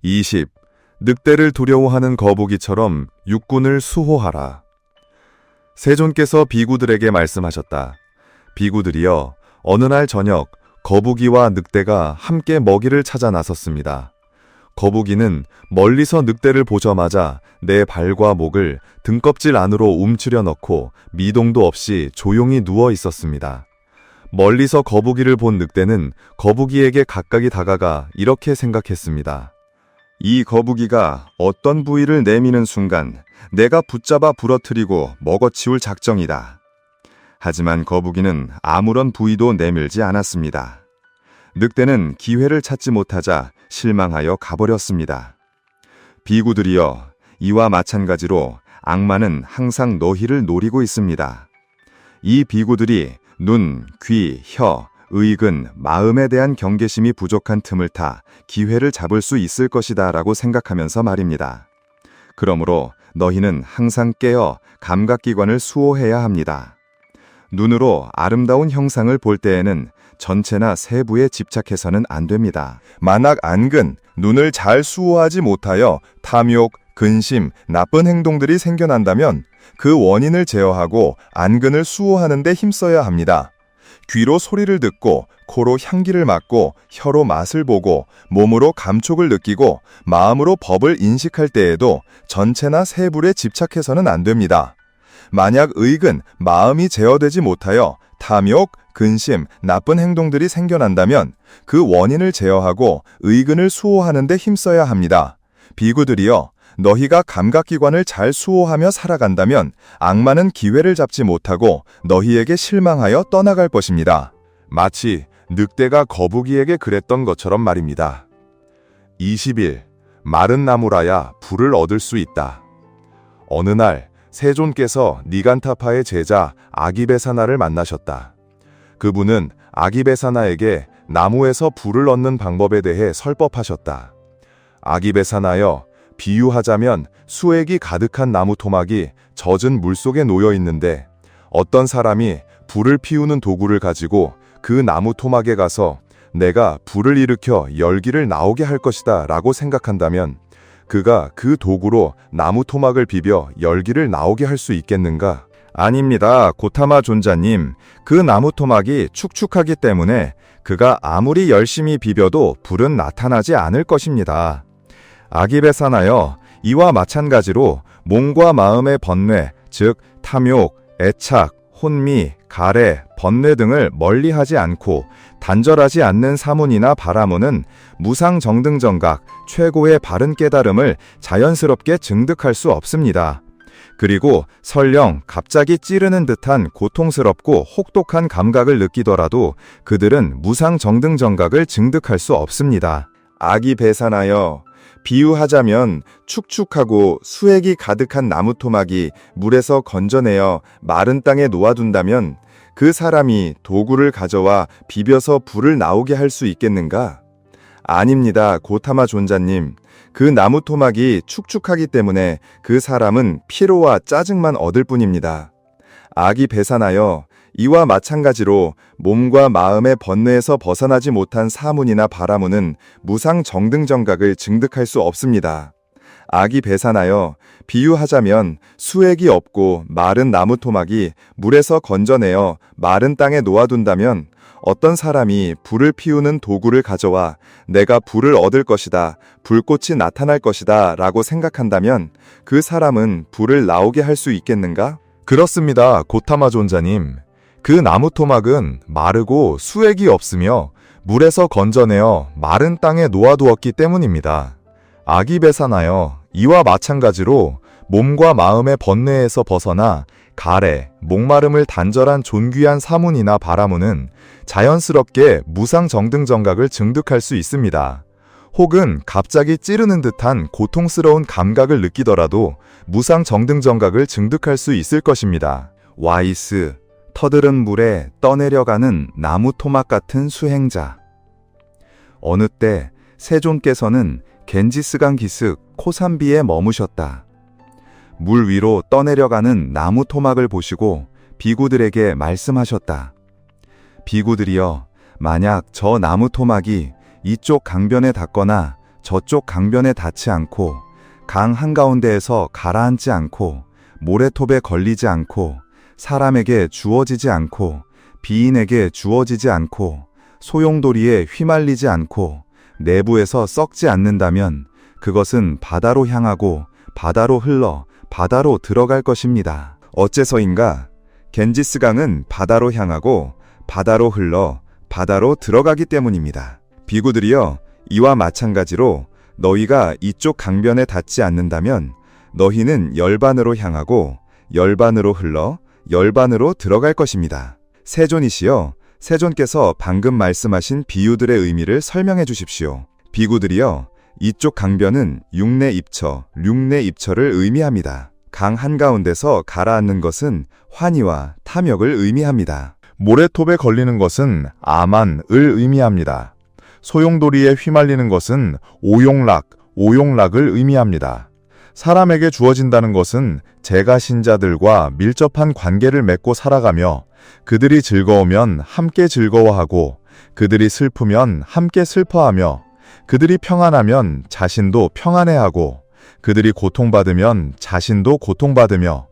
20. 늑대를 두려워하는 거북이처럼 육군을 수호하라. 세존께서 비구들에게 말씀하셨다. 비구들이여, 어느 날 저녁 거북이와 늑대가 함께 먹이를 찾아 나섰습니다. 거북이는 멀리서 늑대를 보자마자 내 발과 목을 등껍질 안으로 움츠려 넣고 미동도 없이 조용히 누워 있었습니다. 멀리서 거북이를 본 늑대는 거북이에게 가까이 다가가 이렇게 생각했습니다. 이 거북이가 어떤 부위를 내미는 순간 내가 붙잡아 부러뜨리고 먹어치울 작정이다. 하지만 거북이는 아무런 부위도 내밀지 않았습니다. 늑대는 기회를 찾지 못하자 실망하여 가버렸습니다. 비구들이여, 이와 마찬가지로 악마는 항상 너희를 노리고 있습니다. 이 비구들이 눈, 귀, 혀, 의근, 마음에 대한 경계심이 부족한 틈을 타 기회를 잡을 수 있을 것이다 라고 생각하면서 말입니다. 그러므로 너희는 항상 깨어 감각기관을 수호해야 합니다. 눈으로 아름다운 형상을 볼 때에는 전체나 세부에 집착해서는 안 됩니다. 만약 안근, 눈을 잘 수호하지 못하여 탐욕, 근심, 나쁜 행동들이 생겨난다면 그 원인을 제어하고 안근을 수호하는 데 힘써야 합니다. 귀로 소리를 듣고, 코로 향기를 맡고, 혀로 맛을 보고, 몸으로 감촉을 느끼고, 마음으로 법을 인식할 때에도 전체나 세부에 집착해서는 안 됩니다. 만약 의근, 마음이 제어되지 못하여 탐욕, 근심, 나쁜 행동들이 생겨난다면 그 원인을 제어하고 의근을 수호하는 데 힘써야 합니다. 비구들이여, 너희가 감각기관을 잘 수호하며 살아간다면 악마는 기회를 잡지 못하고 너희에게 실망하여 떠나갈 것입니다. 마치 늑대가 거북이에게 그랬던 것처럼 말입니다. 21. 마른 나무라야 불을 얻을 수 있다. 어느 날 세존께서 니간타파의 제자 아기베사나를 만나셨다. 그분은 아기베사나에게 나무에서 불을 얻는 방법에 대해 설법하셨다. 아기베사나여, 비유하자면 수액이 가득한 나무 토막이 젖은 물속에 놓여 있는데 어떤 사람이 불을 피우는 도구를 가지고 그 나무 토막에 가서 내가 불을 일으켜 열기를 나오게 할 것이다 라고 생각한다면 그가 그 도구로 나무 토막을 비벼 열기를 나오게 할 수 있겠는가? 아닙니다, 고타마 존자님. 그 나무 토막이 축축하기 때문에 그가 아무리 열심히 비벼도 불은 나타나지 않을 것입니다. 아기베사나여, 이와 마찬가지로 몸과 마음의 번뇌, 즉 탐욕, 애착, 혼미, 가래, 번뇌 등을 멀리하지 않고 단절하지 않는 사문이나 바라문은 무상정등정각, 최고의 바른 깨달음을 자연스럽게 증득할 수 없습니다. 그리고 설령 갑자기 찌르는 듯한 고통스럽고 혹독한 감각을 느끼더라도 그들은 무상정등정각을 증득할 수 없습니다. 아기베사나여, 비유하자면 축축하고 수액이 가득한 나무 토막이 물에서 건져내어 마른 땅에 놓아둔다면 그 사람이 도구를 가져와 비벼서 불을 나오게 할 수 있겠는가? 아닙니다, 고타마 존자님. 그 나무 토막이 축축하기 때문에 그 사람은 피로와 짜증만 얻을 뿐입니다. 아기베사나여, 이와 마찬가지로 몸과 마음의 번뇌에서 벗어나지 못한 사문이나 바라문은 무상정등정각을 증득할 수 없습니다. 아기베사나여, 비유하자면 수액이 없고 마른 나무 토막이 물에서 건져내어 마른 땅에 놓아둔다면 어떤 사람이 불을 피우는 도구를 가져와 내가 불을 얻을 것이다, 불꽃이 나타날 것이다 라고 생각한다면 그 사람은 불을 나오게 할 수 있겠는가? 그렇습니다, 고타마 존자님. 그 나무 토막은 마르고 수액이 없으며 물에서 건져내어 마른 땅에 놓아두었기 때문입니다. 아기베사나여, 이와 마찬가지로 몸과 마음의 번뇌에서 벗어나 가래, 목마름을 단절한 존귀한 사문이나 바라문은 자연스럽게 무상정등정각을 증득할 수 있습니다. 혹은 갑자기 찌르는 듯한 고통스러운 감각을 느끼더라도 무상정등정각을 증득할 수 있을 것입니다. 와이스, 터들은 물에 떠내려가는 나무 토막 같은 수행자. 어느 때 세존께서는 겐지스강 기슭 코산비에 머무셨다. 물 위로 떠내려가는 나무 토막을 보시고 비구들에게 말씀하셨다. 비구들이여, 만약 저 나무 토막이 이쪽 강변에 닿거나 저쪽 강변에 닿지 않고 강 한가운데에서 가라앉지 않고 모래톱에 걸리지 않고 사람에게 주어지지 않고 비인에게 주어지지 않고 소용돌이에 휘말리지 않고 내부에서 썩지 않는다면 그것은 바다로 향하고 바다로 흘러 바다로 들어갈 것입니다. 어째서인가? 겐지스 강은 바다로 향하고 바다로 흘러 바다로 들어가기 때문입니다. 비구들이여, 이와 마찬가지로 너희가 이쪽 강변에 닿지 않는다면 너희는 열반으로 향하고 열반으로 흘러 열반으로 들어갈 것입니다. 세존이시여, 세존께서 방금 말씀하신 비유들의 의미를 설명해 주십시오. 비구들이여, 이쪽 강변은 육내 입처를 의미합니다. 강 한가운데서 가라앉는 것은 환희와 탐욕을 의미합니다. 모래톱에 걸리는 것은 아만을 의미합니다. 소용돌이에 휘말리는 것은 오용락을 의미합니다. 사람에게 주어진다는 것은 제가 신자들과 밀접한 관계를 맺고 살아가며 그들이 즐거우면 함께 즐거워하고 그들이 슬프면 함께 슬퍼하며 그들이 평안하면 자신도 평안해하고 그들이 고통받으면 자신도 고통받으며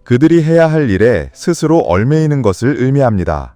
그들이 해야 할 일에 스스로 얽매이는 것을 의미합니다.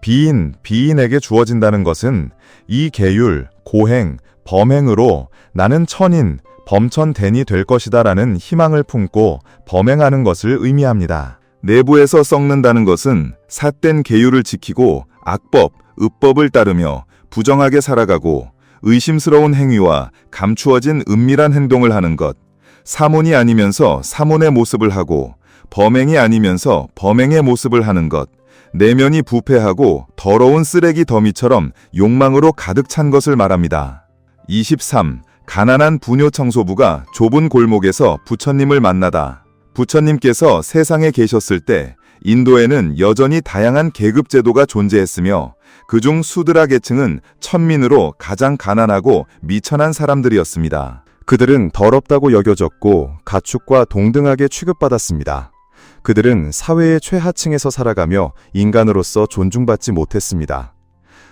비인에게 주어진다는 것은 이 계율, 고행, 범행으로 나는 천인, 범천대니 될 것이다 라는 희망을 품고 범행하는 것을 의미합니다. 내부에서 썩는다는 것은 삿된 계율을 지키고 악법, 읍법을 따르며 부정하게 살아가고 의심스러운 행위와 감추어진 은밀한 행동을 하는 것, 사문이 아니면서 사문의 모습을 하고 범행이 아니면서 범행의 모습을 하는 것, 내면이 부패하고 더러운 쓰레기 더미처럼 욕망으로 가득 찬 것을 말합니다. 23. 가난한 부녀 청소부가 좁은 골목에서 부처님을 만나다. 부처님께서 세상에 계셨을 때 인도에는 여전히 다양한 계급 제도가 존재했으며 그중 수드라 계층은 천민으로 가장 가난하고 미천한 사람들이었습니다. 그들은 더럽다고 여겨졌고 가축과 동등하게 취급받았습니다. 그들은 사회의 최하층에서 살아가며 인간으로서 존중받지 못했습니다.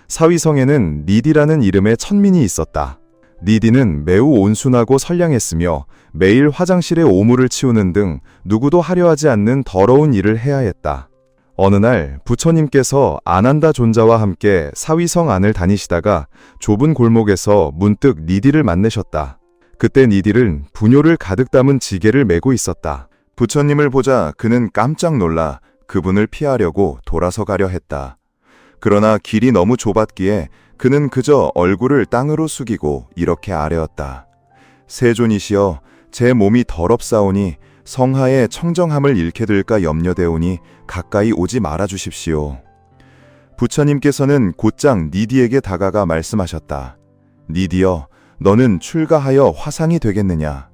사위성에는 니디라는 이름의 천민이 있었다. 니디는 매우 온순하고 선량했으며 매일 화장실에 오물을 치우는 등 누구도 하려 하지 않는 더러운 일을 해야 했다. 어느 날 부처님께서 아난다 존자와 함께 사위성 안을 다니시다가 좁은 골목에서 문득 니디를 만나셨다. 그때 니디는 분뇨를 가득 담은 지게를 메고 있었다. 부처님을 보자 그는 깜짝 놀라 그분을 피하려고 돌아서 가려 했다. 그러나 길이 너무 좁았기에 그는 그저 얼굴을 땅으로 숙이고 이렇게 아뢰었다. 세존이시여, 제 몸이 더럽사오니 성하의 청정함을 잃게 될까 염려되오니 가까이 오지 말아 주십시오. 부처님께서는 곧장 니디에게 다가가 말씀하셨다. 니디여, 너는 출가하여 화상이 되겠느냐?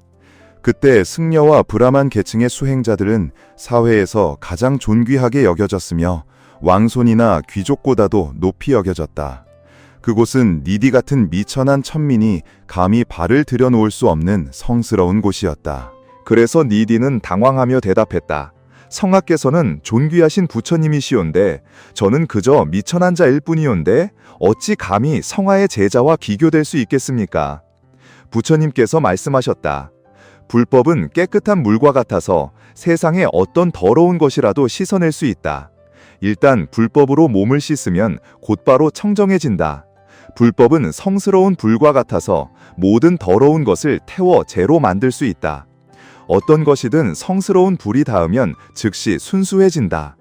그때 승려와 브라만 계층의 수행자들은 사회에서 가장 존귀하게 여겨졌으며 왕손이나 귀족보다도 높이 여겨졌다. 그곳은 니디 같은 미천한 천민이 감히 발을 들여놓을 수 없는 성스러운 곳이었다. 그래서 니디는 당황하며 대답했다. 성하께서는 존귀하신 부처님이시온데 저는 그저 미천한 자일 뿐이온데 어찌 감히 성하의 제자와 비교될 수 있겠습니까? 부처님께서 말씀하셨다. 불법은 깨끗한 물과 같아서 세상에 어떤 더러운 것이라도 씻어낼 수 있다. 일단 불법으로 몸을 씻으면 곧바로 청정해진다. 불법은 성스러운 불과 같아서 모든 더러운 것을 태워 재로 만들 수 있다. 어떤 것이든 성스러운 불이 닿으면 즉시 순수해진다.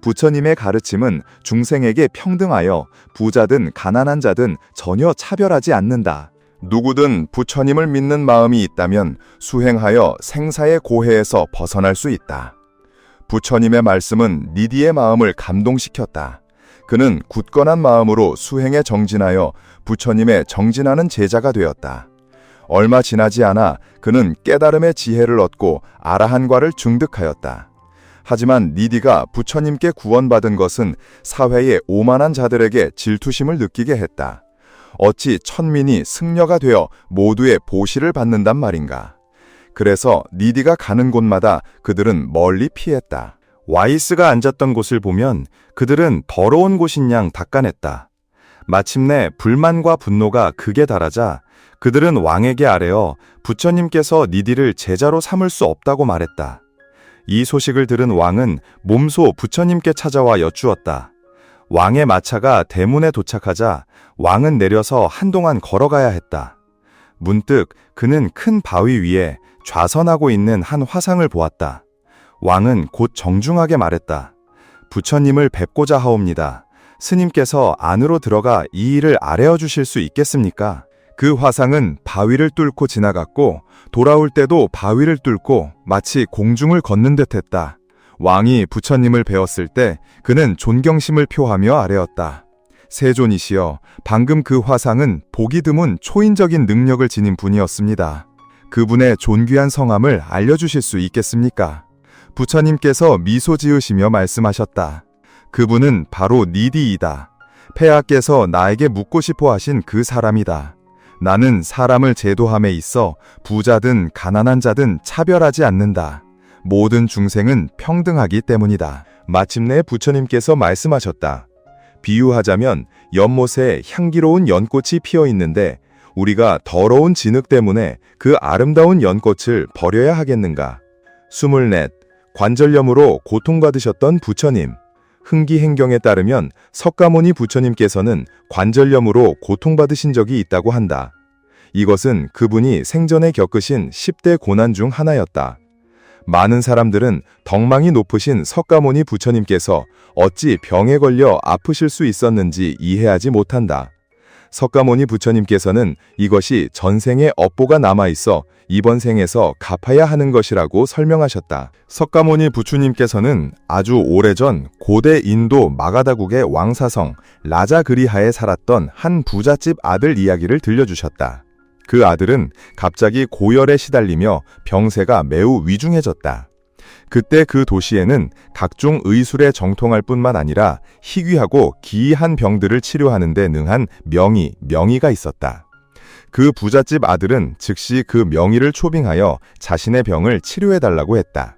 부처님의 가르침은 중생에게 평등하여 부자든 가난한 자든 전혀 차별하지 않는다. 누구든 부처님을 믿는 마음이 있다면 수행하여 생사의 고해에서 벗어날 수 있다. 부처님의 말씀은 니디의 마음을 감동시켰다. 그는 굳건한 마음으로 수행에 정진하여 부처님의 정진하는 제자가 되었다. 얼마 지나지 않아 그는 깨달음의 지혜를 얻고 아라한과를 증득하였다. 하지만 니디가 부처님께 구원받은 것은 사회의 오만한 자들에게 질투심을 느끼게 했다. 어찌 천민이 승려가 되어 모두의 보시를 받는단 말인가. 그래서 니디가 가는 곳마다 그들은 멀리 피했다. 와이스가 앉았던 곳을 보면 그들은 더러운 곳인 양 닦아냈다. 마침내 불만과 분노가 극에 달하자 그들은 왕에게 아뢰어 부처님께서 니디를 제자로 삼을 수 없다고 말했다. 이 소식을 들은 왕은 몸소 부처님께 찾아와 여쭈었다. 왕의 마차가 대문에 도착하자 왕은 내려서 한동안 걸어가야 했다. 문득 그는 큰 바위 위에 좌선하고 있는 한 화상을 보았다. 왕은 곧 정중하게 말했다. 부처님을 뵙고자 하옵니다. 스님께서 안으로 들어가 이 일을 아뢰어 주실 수 있겠습니까? 그 화상은 바위를 뚫고 지나갔고 돌아올 때도 바위를 뚫고 마치 공중을 걷는 듯 했다. 왕이 부처님을 배웠을 때 그는 존경심을 표하며 아뢰었다. 세존이시여, 방금 그 화상은 보기 드문 초인적인 능력을 지닌 분이었습니다. 그분의 존귀한 성함을 알려주실 수 있겠습니까? 부처님께서 미소 지으시며 말씀하셨다. 그분은 바로 니디이다. 폐하께서 나에게 묻고 싶어 하신 그 사람이다. 나는 사람을 제도함에 있어 부자든 가난한 자든 차별하지 않는다. 모든 중생은 평등하기 때문이다. 마침내 부처님께서 말씀하셨다. 비유하자면 연못에 향기로운 연꽃이 피어 있는데 우리가 더러운 진흙 때문에 그 아름다운 연꽃을 버려야 하겠는가? 24. 관절염으로 고통받으셨던 부처님. 흥기행경에 따르면 석가모니 부처님께서는 관절염으로 고통받으신 적이 있다고 한다. 이것은 그분이 생전에 겪으신 10대 고난 중 하나였다. 많은 사람들은 덕망이 높으신 석가모니 부처님께서 어찌 병에 걸려 아프실 수 있었는지 이해하지 못한다. 석가모니 부처님께서는 이것이 전생의 업보가 남아있어 이번 생에서 갚아야 하는 것이라고 설명하셨다. 석가모니 부처님께서는 아주 오래전 고대 인도 마가다국의 왕사성 라자그리하에 살았던 한 부잣집 아들 이야기를 들려주셨다. 그 아들은 갑자기 고열에 시달리며 병세가 매우 위중해졌다. 그때 그 도시에는 각종 의술에 정통할 뿐만 아니라 희귀하고 기이한 병들을 치료하는 데 능한 명의가 있었다. 그 부잣집 아들은 즉시 그 명의를 초빙하여 자신의 병을 치료해달라고 했다.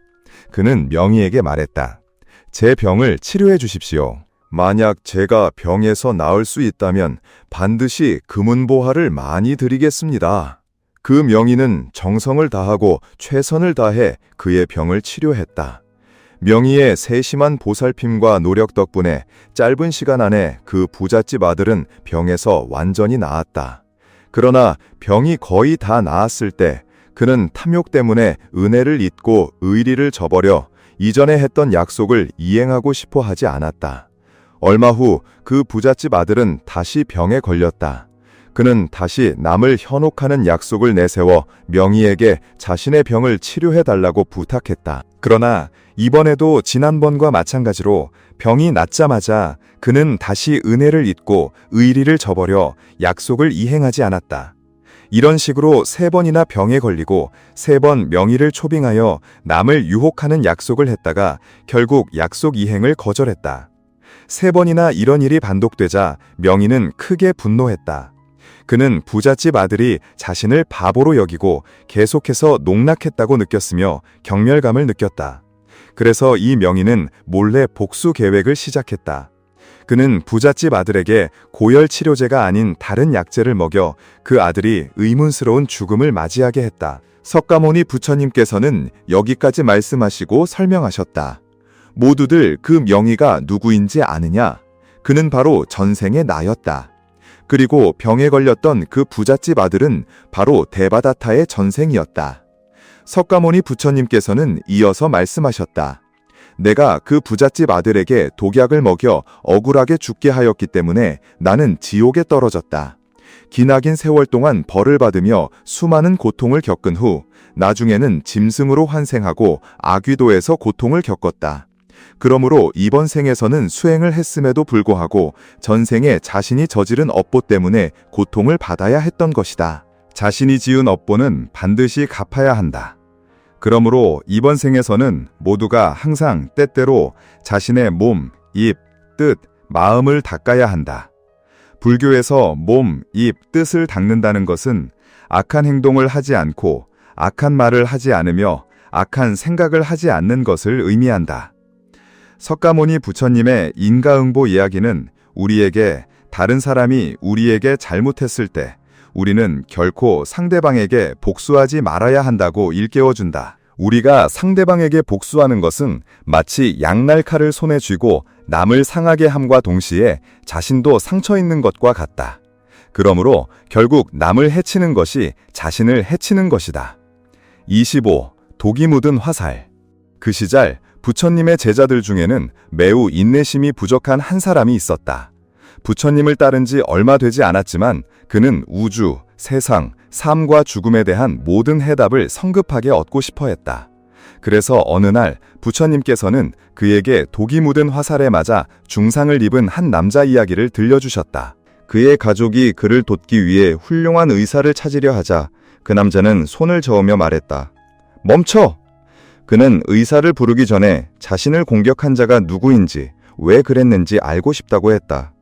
그는 명의에게 말했다. 제 병을 치료해 주십시오. 만약 제가 병에서 나을 수 있다면 반드시 금은보화를 많이 드리겠습니다. 그 명의는 정성을 다하고 최선을 다해 그의 병을 치료했다. 명의의 세심한 보살핌과 노력 덕분에 짧은 시간 안에 그 부잣집 아들은 병에서 완전히 나았다. 그러나 병이 거의 다 나았을 때 그는 탐욕 때문에 은혜를 잊고 의리를 저버려 이전에 했던 약속을 이행하고 싶어 하지 않았다. 얼마 후 그 부잣집 아들은 다시 병에 걸렸다. 그는 다시 남을 현혹하는 약속을 내세워 명의에게 자신의 병을 치료해달라고 부탁했다. 그러나 이번에도 지난번과 마찬가지로 병이 낫자마자 그는 다시 은혜를 잊고 의리를 저버려 약속을 이행하지 않았다. 이런 식으로 3번이나 병에 걸리고 3번 명의를 초빙하여 남을 유혹하는 약속을 했다가 결국 약속 이행을 거절했다. 3번이나 이런 일이 반복되자 명의는 크게 분노했다. 그는 부잣집 아들이 자신을 바보로 여기고 계속해서 농락했다고 느꼈으며 경멸감을 느꼈다. 그래서 이 명의는 몰래 복수 계획을 시작했다. 그는 부잣집 아들에게 고열 치료제가 아닌 다른 약재를 먹여 그 아들이 의문스러운 죽음을 맞이하게 했다. 석가모니 부처님께서는 여기까지 말씀하시고 설명하셨다. 모두들 그 명의가 누구인지 아느냐? 그는 바로 전생의 나였다. 그리고 병에 걸렸던 그 부잣집 아들은 바로 데바다타의 전생이었다. 석가모니 부처님께서는 이어서 말씀하셨다. 내가 그 부잣집 아들에게 독약을 먹여 억울하게 죽게 하였기 때문에 나는 지옥에 떨어졌다. 기나긴 세월 동안 벌을 받으며 수많은 고통을 겪은 후 나중에는 짐승으로 환생하고 아귀도에서 고통을 겪었다. 그러므로 이번 생에서는 수행을 했음에도 불구하고 전생에 자신이 저지른 업보 때문에 고통을 받아야 했던 것이다. 자신이 지은 업보는 반드시 갚아야 한다. 그러므로 이번 생에서는 모두가 항상 때때로 자신의 몸, 입, 뜻, 마음을 닦아야 한다. 불교에서 몸, 입, 뜻을 닦는다는 것은 악한 행동을 하지 않고 악한 말을 하지 않으며 악한 생각을 하지 않는 것을 의미한다. 석가모니 부처님의 인가응보 이야기는 우리에게 다른 사람이 우리에게 잘못했을 때 우리는 결코 상대방에게 복수하지 말아야 한다고 일깨워준다. 우리가 상대방에게 복수하는 것은 마치 양날칼을 손에 쥐고 남을 상하게 함과 동시에 자신도 상처 있는 것과 같다. 그러므로 결국 남을 해치는 것이 자신을 해치는 것이다. 25. 독이 묻은 화살. 그 시절 부처님의 제자들 중에는 매우 인내심이 부족한 한 사람이 있었다. 부처님을 따른 지 얼마 되지 않았지만 그는 우주, 세상, 삶과 죽음에 대한 모든 해답을 성급하게 얻고 싶어 했다. 그래서 어느 날 부처님께서는 그에게 독이 묻은 화살에 맞아 중상을 입은 한 남자 이야기를 들려주셨다. 그의 가족이 그를 돕기 위해 훌륭한 의사를 찾으려 하자 그 남자는 손을 저으며 말했다. 멈춰! 그는 의사를 부르기 전에 자신을 공격한 자가 누구인지, 왜 그랬는지 알고 싶다고 했다.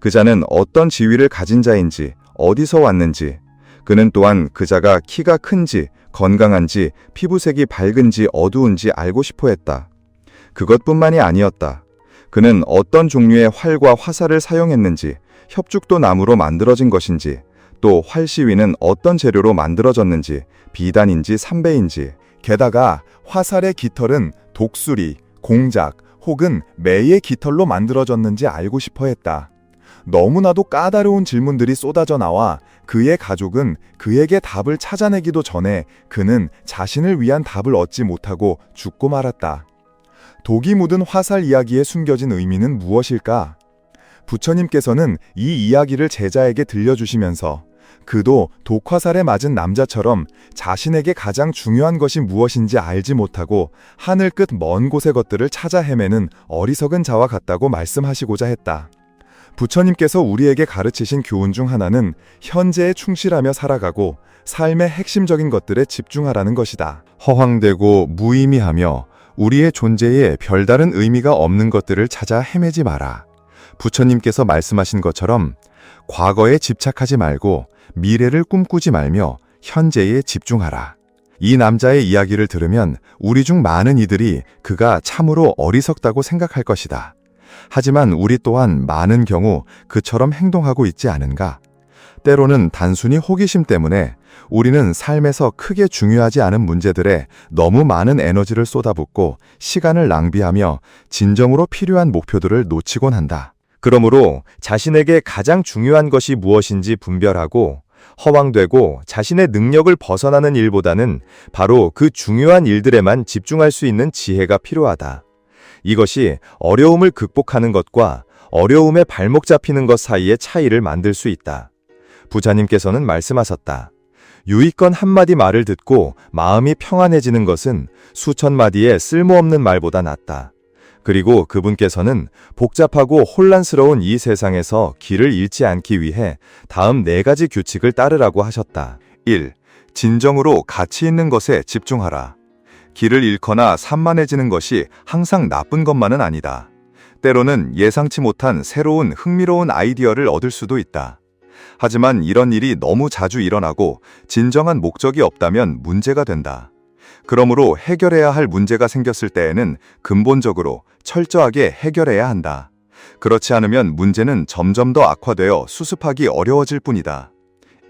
그 자는 어떤 지위를 가진 자인지, 어디서 왔는지, 그는 또한 그 자가 키가 큰지, 건강한지, 피부색이 밝은지 어두운지 알고 싶어 했다. 그것뿐만이 아니었다. 그는 어떤 종류의 활과 화살을 사용했는지, 협죽도 나무로 만들어진 것인지, 또 활 시위는 어떤 재료로 만들어졌는지, 비단인지 삼배인지, 게다가 화살의 깃털은 독수리, 공작 혹은 매의 깃털로 만들어졌는지 알고 싶어 했다. 너무나도 까다로운 질문들이 쏟아져 나와 그의 가족은 그에게 답을 찾아내기도 전에 그는 자신을 위한 답을 얻지 못하고 죽고 말았다. 독이 묻은 화살 이야기에 숨겨진 의미는 무엇일까? 부처님께서는 이 이야기를 제자에게 들려주시면서 그도 독화살에 맞은 남자처럼 자신에게 가장 중요한 것이 무엇인지 알지 못하고 하늘 끝 먼 곳의 것들을 찾아 헤매는 어리석은 자와 같다고 말씀하시고자 했다. 부처님께서 우리에게 가르치신 교훈 중 하나는 현재에 충실하며 살아가고 삶의 핵심적인 것들에 집중하라는 것이다. 허황되고 무의미하며 우리의 존재에 별다른 의미가 없는 것들을 찾아 헤매지 마라. 부처님께서 말씀하신 것처럼 과거에 집착하지 말고 미래를 꿈꾸지 말며 현재에 집중하라. 이 남자의 이야기를 들으면 우리 중 많은 이들이 그가 참으로 어리석다고 생각할 것이다. 하지만 우리 또한 많은 경우 그처럼 행동하고 있지 않은가? 때로는 단순히 호기심 때문에 우리는 삶에서 크게 중요하지 않은 문제들에 너무 많은 에너지를 쏟아붓고 시간을 낭비하며 진정으로 필요한 목표들을 놓치곤 한다. 그러므로 자신에게 가장 중요한 것이 무엇인지 분별하고 허황되고 자신의 능력을 벗어나는 일보다는 바로 그 중요한 일들에만 집중할 수 있는 지혜가 필요하다. 이것이 어려움을 극복하는 것과 어려움에 발목 잡히는 것 사이의 차이를 만들 수 있다. 부자님께서는 말씀하셨다. 유익건 한마디 말을 듣고 마음이 평안해지는 것은 수천 마디의 쓸모없는 말보다 낫다. 그리고 그분께서는 복잡하고 혼란스러운 이 세상에서 길을 잃지 않기 위해 다음 4가지 규칙을 따르라고 하셨다. 1. 진정으로 가치 있는 것에 집중하라. 길을 잃거나 산만해지는 것이 항상 나쁜 것만은 아니다. 때로는 예상치 못한 새로운 흥미로운 아이디어를 얻을 수도 있다. 하지만 이런 일이 너무 자주 일어나고 진정한 목적이 없다면 문제가 된다. 그러므로 해결해야 할 문제가 생겼을 때에는 근본적으로 철저하게 해결해야 한다. 그렇지 않으면 문제는 점점 더 악화되어 수습하기 어려워질 뿐이다.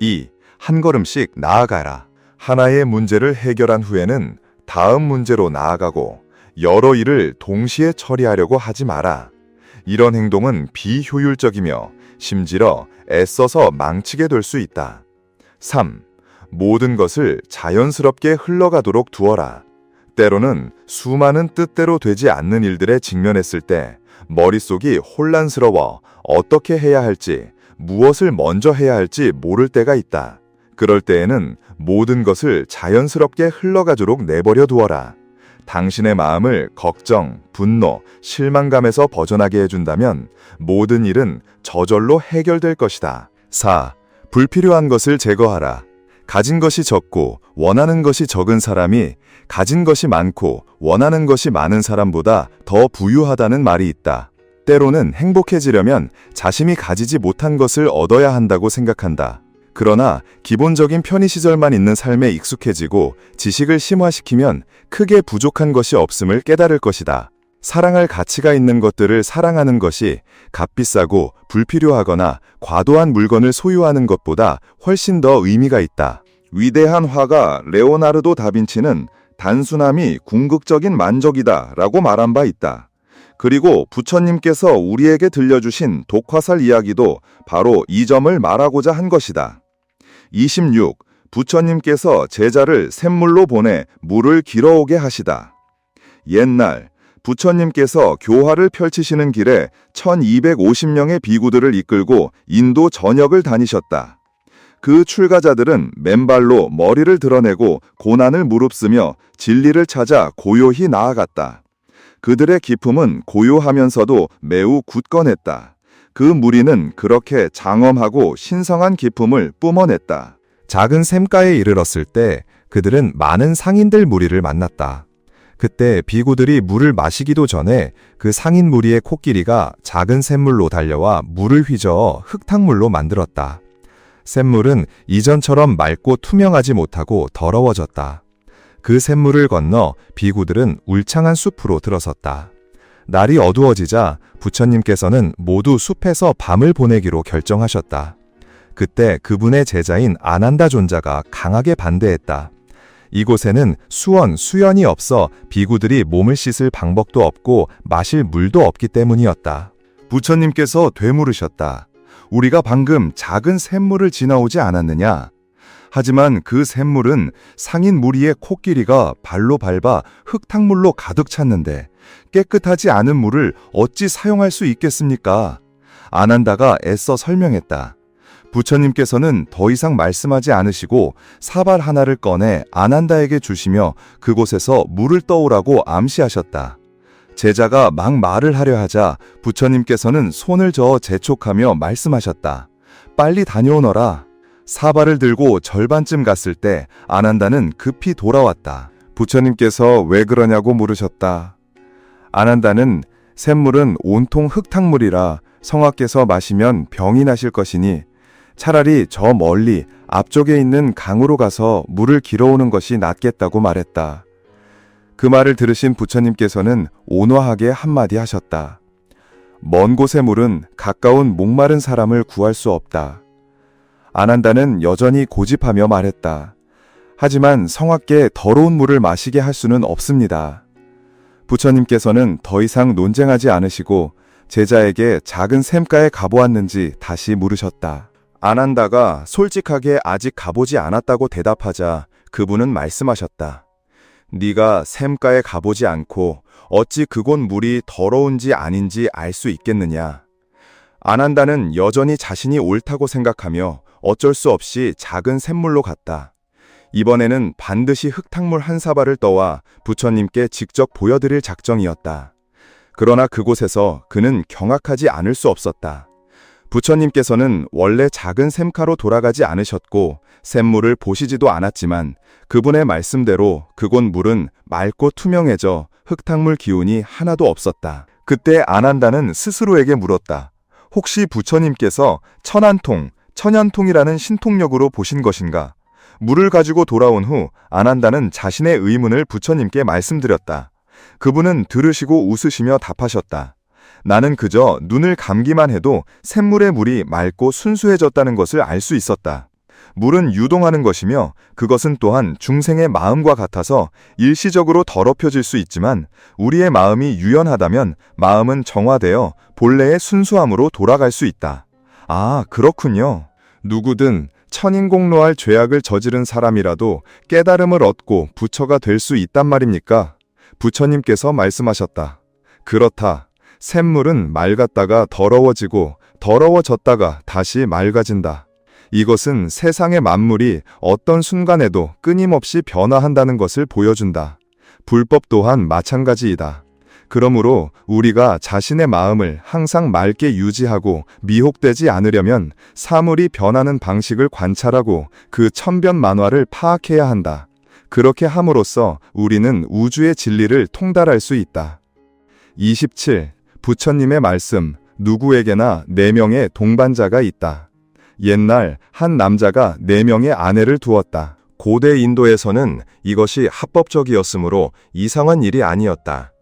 2. 한 걸음씩 나아가라. 하나의 문제를 해결한 후에는 다음 문제로 나아가고 여러 일을 동시에 처리하려고 하지 마라. 이런 행동은 비효율적이며 심지어 애써서 망치게 될 수 있다. 3. 모든 것을 자연스럽게 흘러가도록 두어라. 때로는 수많은 뜻대로 되지 않는 일들에 직면했을 때 머릿속이 혼란스러워 어떻게 해야 할지, 무엇을 먼저 해야 할지 모를 때가 있다. 그럴 때에는 모든 것을 자연스럽게 흘러가도록 내버려 두어라. 당신의 마음을 걱정, 분노, 실망감에서 벗어나게 해준다면 모든 일은 저절로 해결될 것이다. 4. 불필요한 것을 제거하라. 가진 것이 적고 원하는 것이 적은 사람이 가진 것이 많고 원하는 것이 많은 사람보다 더 부유하다는 말이 있다. 때로는 행복해지려면 자신이 가지지 못한 것을 얻어야 한다고 생각한다. 그러나 기본적인 편의시설만 있는 삶에 익숙해지고 지식을 심화시키면 크게 부족한 것이 없음을 깨달을 것이다. 사랑할 가치가 있는 것들을 사랑하는 것이 값비싸고 불필요하거나 과도한 물건을 소유하는 것보다 훨씬 더 의미가 있다. 위대한 화가 레오나르도 다빈치는 단순함이 궁극적인 만족이다 라고 말한 바 있다. 그리고 부처님께서 우리에게 들려주신 독화살 이야기도 바로 이 점을 말하고자 한 것이다. 26. 부처님께서 제자를 샘물로 보내 물을 길어오게 하시다. 옛날 부처님께서 교화를 펼치시는 길에 1250명의 비구들을 이끌고 인도 전역을 다니셨다. 그 출가자들은 맨발로 머리를 드러내고 고난을 무릅쓰며 진리를 찾아 고요히 나아갔다. 그들의 기품은 고요하면서도 매우 굳건했다. 그 무리는 그렇게 장엄하고 신성한 기품을 뿜어냈다. 작은 샘가에 이르렀을 때 그들은 많은 상인들 무리를 만났다. 그때 비구들이 물을 마시기도 전에 그 상인 무리의 코끼리가 작은 샘물로 달려와 물을 휘저어 흙탕물로 만들었다. 샘물은 이전처럼 맑고 투명하지 못하고 더러워졌다. 그 샘물을 건너 비구들은 울창한 숲으로 들어섰다. 날이 어두워지자 부처님께서는 모두 숲에서 밤을 보내기로 결정하셨다. 그때 그분의 제자인 아난다 존자가 강하게 반대했다. 이곳에는 수연이 없어 비구들이 몸을 씻을 방법도 없고 마실 물도 없기 때문이었다. 부처님께서 되물으셨다. 우리가 방금 작은 샘물을 지나오지 않았느냐? 하지만 그 샘물은 상인 무리의 코끼리가 발로 밟아 흙탕물로 가득 찼는데 깨끗하지 않은 물을 어찌 사용할 수 있겠습니까? 아난다가 애써 설명했다. 부처님께서는 더 이상 말씀하지 않으시고 사발 하나를 꺼내 아난다에게 주시며 그곳에서 물을 떠오라고 암시하셨다. 제자가 막 말을 하려 하자 부처님께서는 손을 저어 재촉하며 말씀하셨다. 빨리 다녀오너라. 사발을 들고 절반쯤 갔을 때 아난다는 급히 돌아왔다. 부처님께서 왜 그러냐고 물으셨다. 아난다는 샘물은 온통 흙탕물이라 성하께서 마시면 병이 나실 것이니 차라리 저 멀리 앞쪽에 있는 강으로 가서 물을 길어오는 것이 낫겠다고 말했다. 그 말을 들으신 부처님께서는 온화하게 한마디 하셨다. 먼 곳의 물은 가까운 목마른 사람을 구할 수 없다. 아난다는 여전히 고집하며 말했다. 하지만 성하께 더러운 물을 마시게 할 수는 없습니다. 부처님께서는 더 이상 논쟁하지 않으시고 제자에게 작은 샘가에 가보았는지 다시 물으셨다. 아난다가 솔직하게 아직 가보지 않았다고 대답하자 그분은 말씀하셨다. 네가 샘가에 가보지 않고 어찌 그곳 물이 더러운지 아닌지 알 수 있겠느냐. 아난다는 여전히 자신이 옳다고 생각하며 어쩔 수 없이 작은 샘물로 갔다. 이번에는 반드시 흙탕물 한 사발을 떠와 부처님께 직접 보여드릴 작정이었다. 그러나 그곳에서 그는 경악하지 않을 수 없었다. 부처님께서는 원래 작은 샘가로 돌아가지 않으셨고 샘물을 보시지도 않았지만 그분의 말씀대로 그곳 물은 맑고 투명해져 흙탕물 기운이 하나도 없었다. 그때 아난다는 스스로에게 물었다. 혹시 부처님께서 천연통이라는 신통력으로 보신 것인가? 물을 가지고 돌아온 후 아난다는 자신의 의문을 부처님께 말씀드렸다. 그분은 들으시고 웃으시며 답하셨다. 나는 그저 눈을 감기만 해도 샘물의 물이 맑고 순수해졌다는 것을 알 수 있었다. 물은 유동하는 것이며 그것은 또한 중생의 마음과 같아서 일시적으로 더럽혀질 수 있지만 우리의 마음이 유연하다면 마음은 정화되어 본래의 순수함으로 돌아갈 수 있다. 아, 그렇군요. 누구든 천인공로할 죄악을 저지른 사람이라도 깨달음을 얻고 부처가 될 수 있단 말입니까? 부처님께서 말씀하셨다. 그렇다. 샘물은 맑았다가 더러워지고 더러워졌다가 다시 맑아진다. 이것은 세상의 만물이 어떤 순간에도 끊임없이 변화한다는 것을 보여준다. 불법 또한 마찬가지이다. 그러므로 우리가 자신의 마음을 항상 맑게 유지하고 미혹되지 않으려면 사물이 변하는 방식을 관찰하고 그 천변만화를 파악해야 한다. 그렇게 함으로써 우리는 우주의 진리를 통달할 수 있다. 27. 부처님의 말씀, 누구에게나 4명의 동반자가 있다. 옛날 한 남자가 4명의 아내를 두었다. 고대 인도에서는 이것이 합법적이었으므로 이상한 일이 아니었다.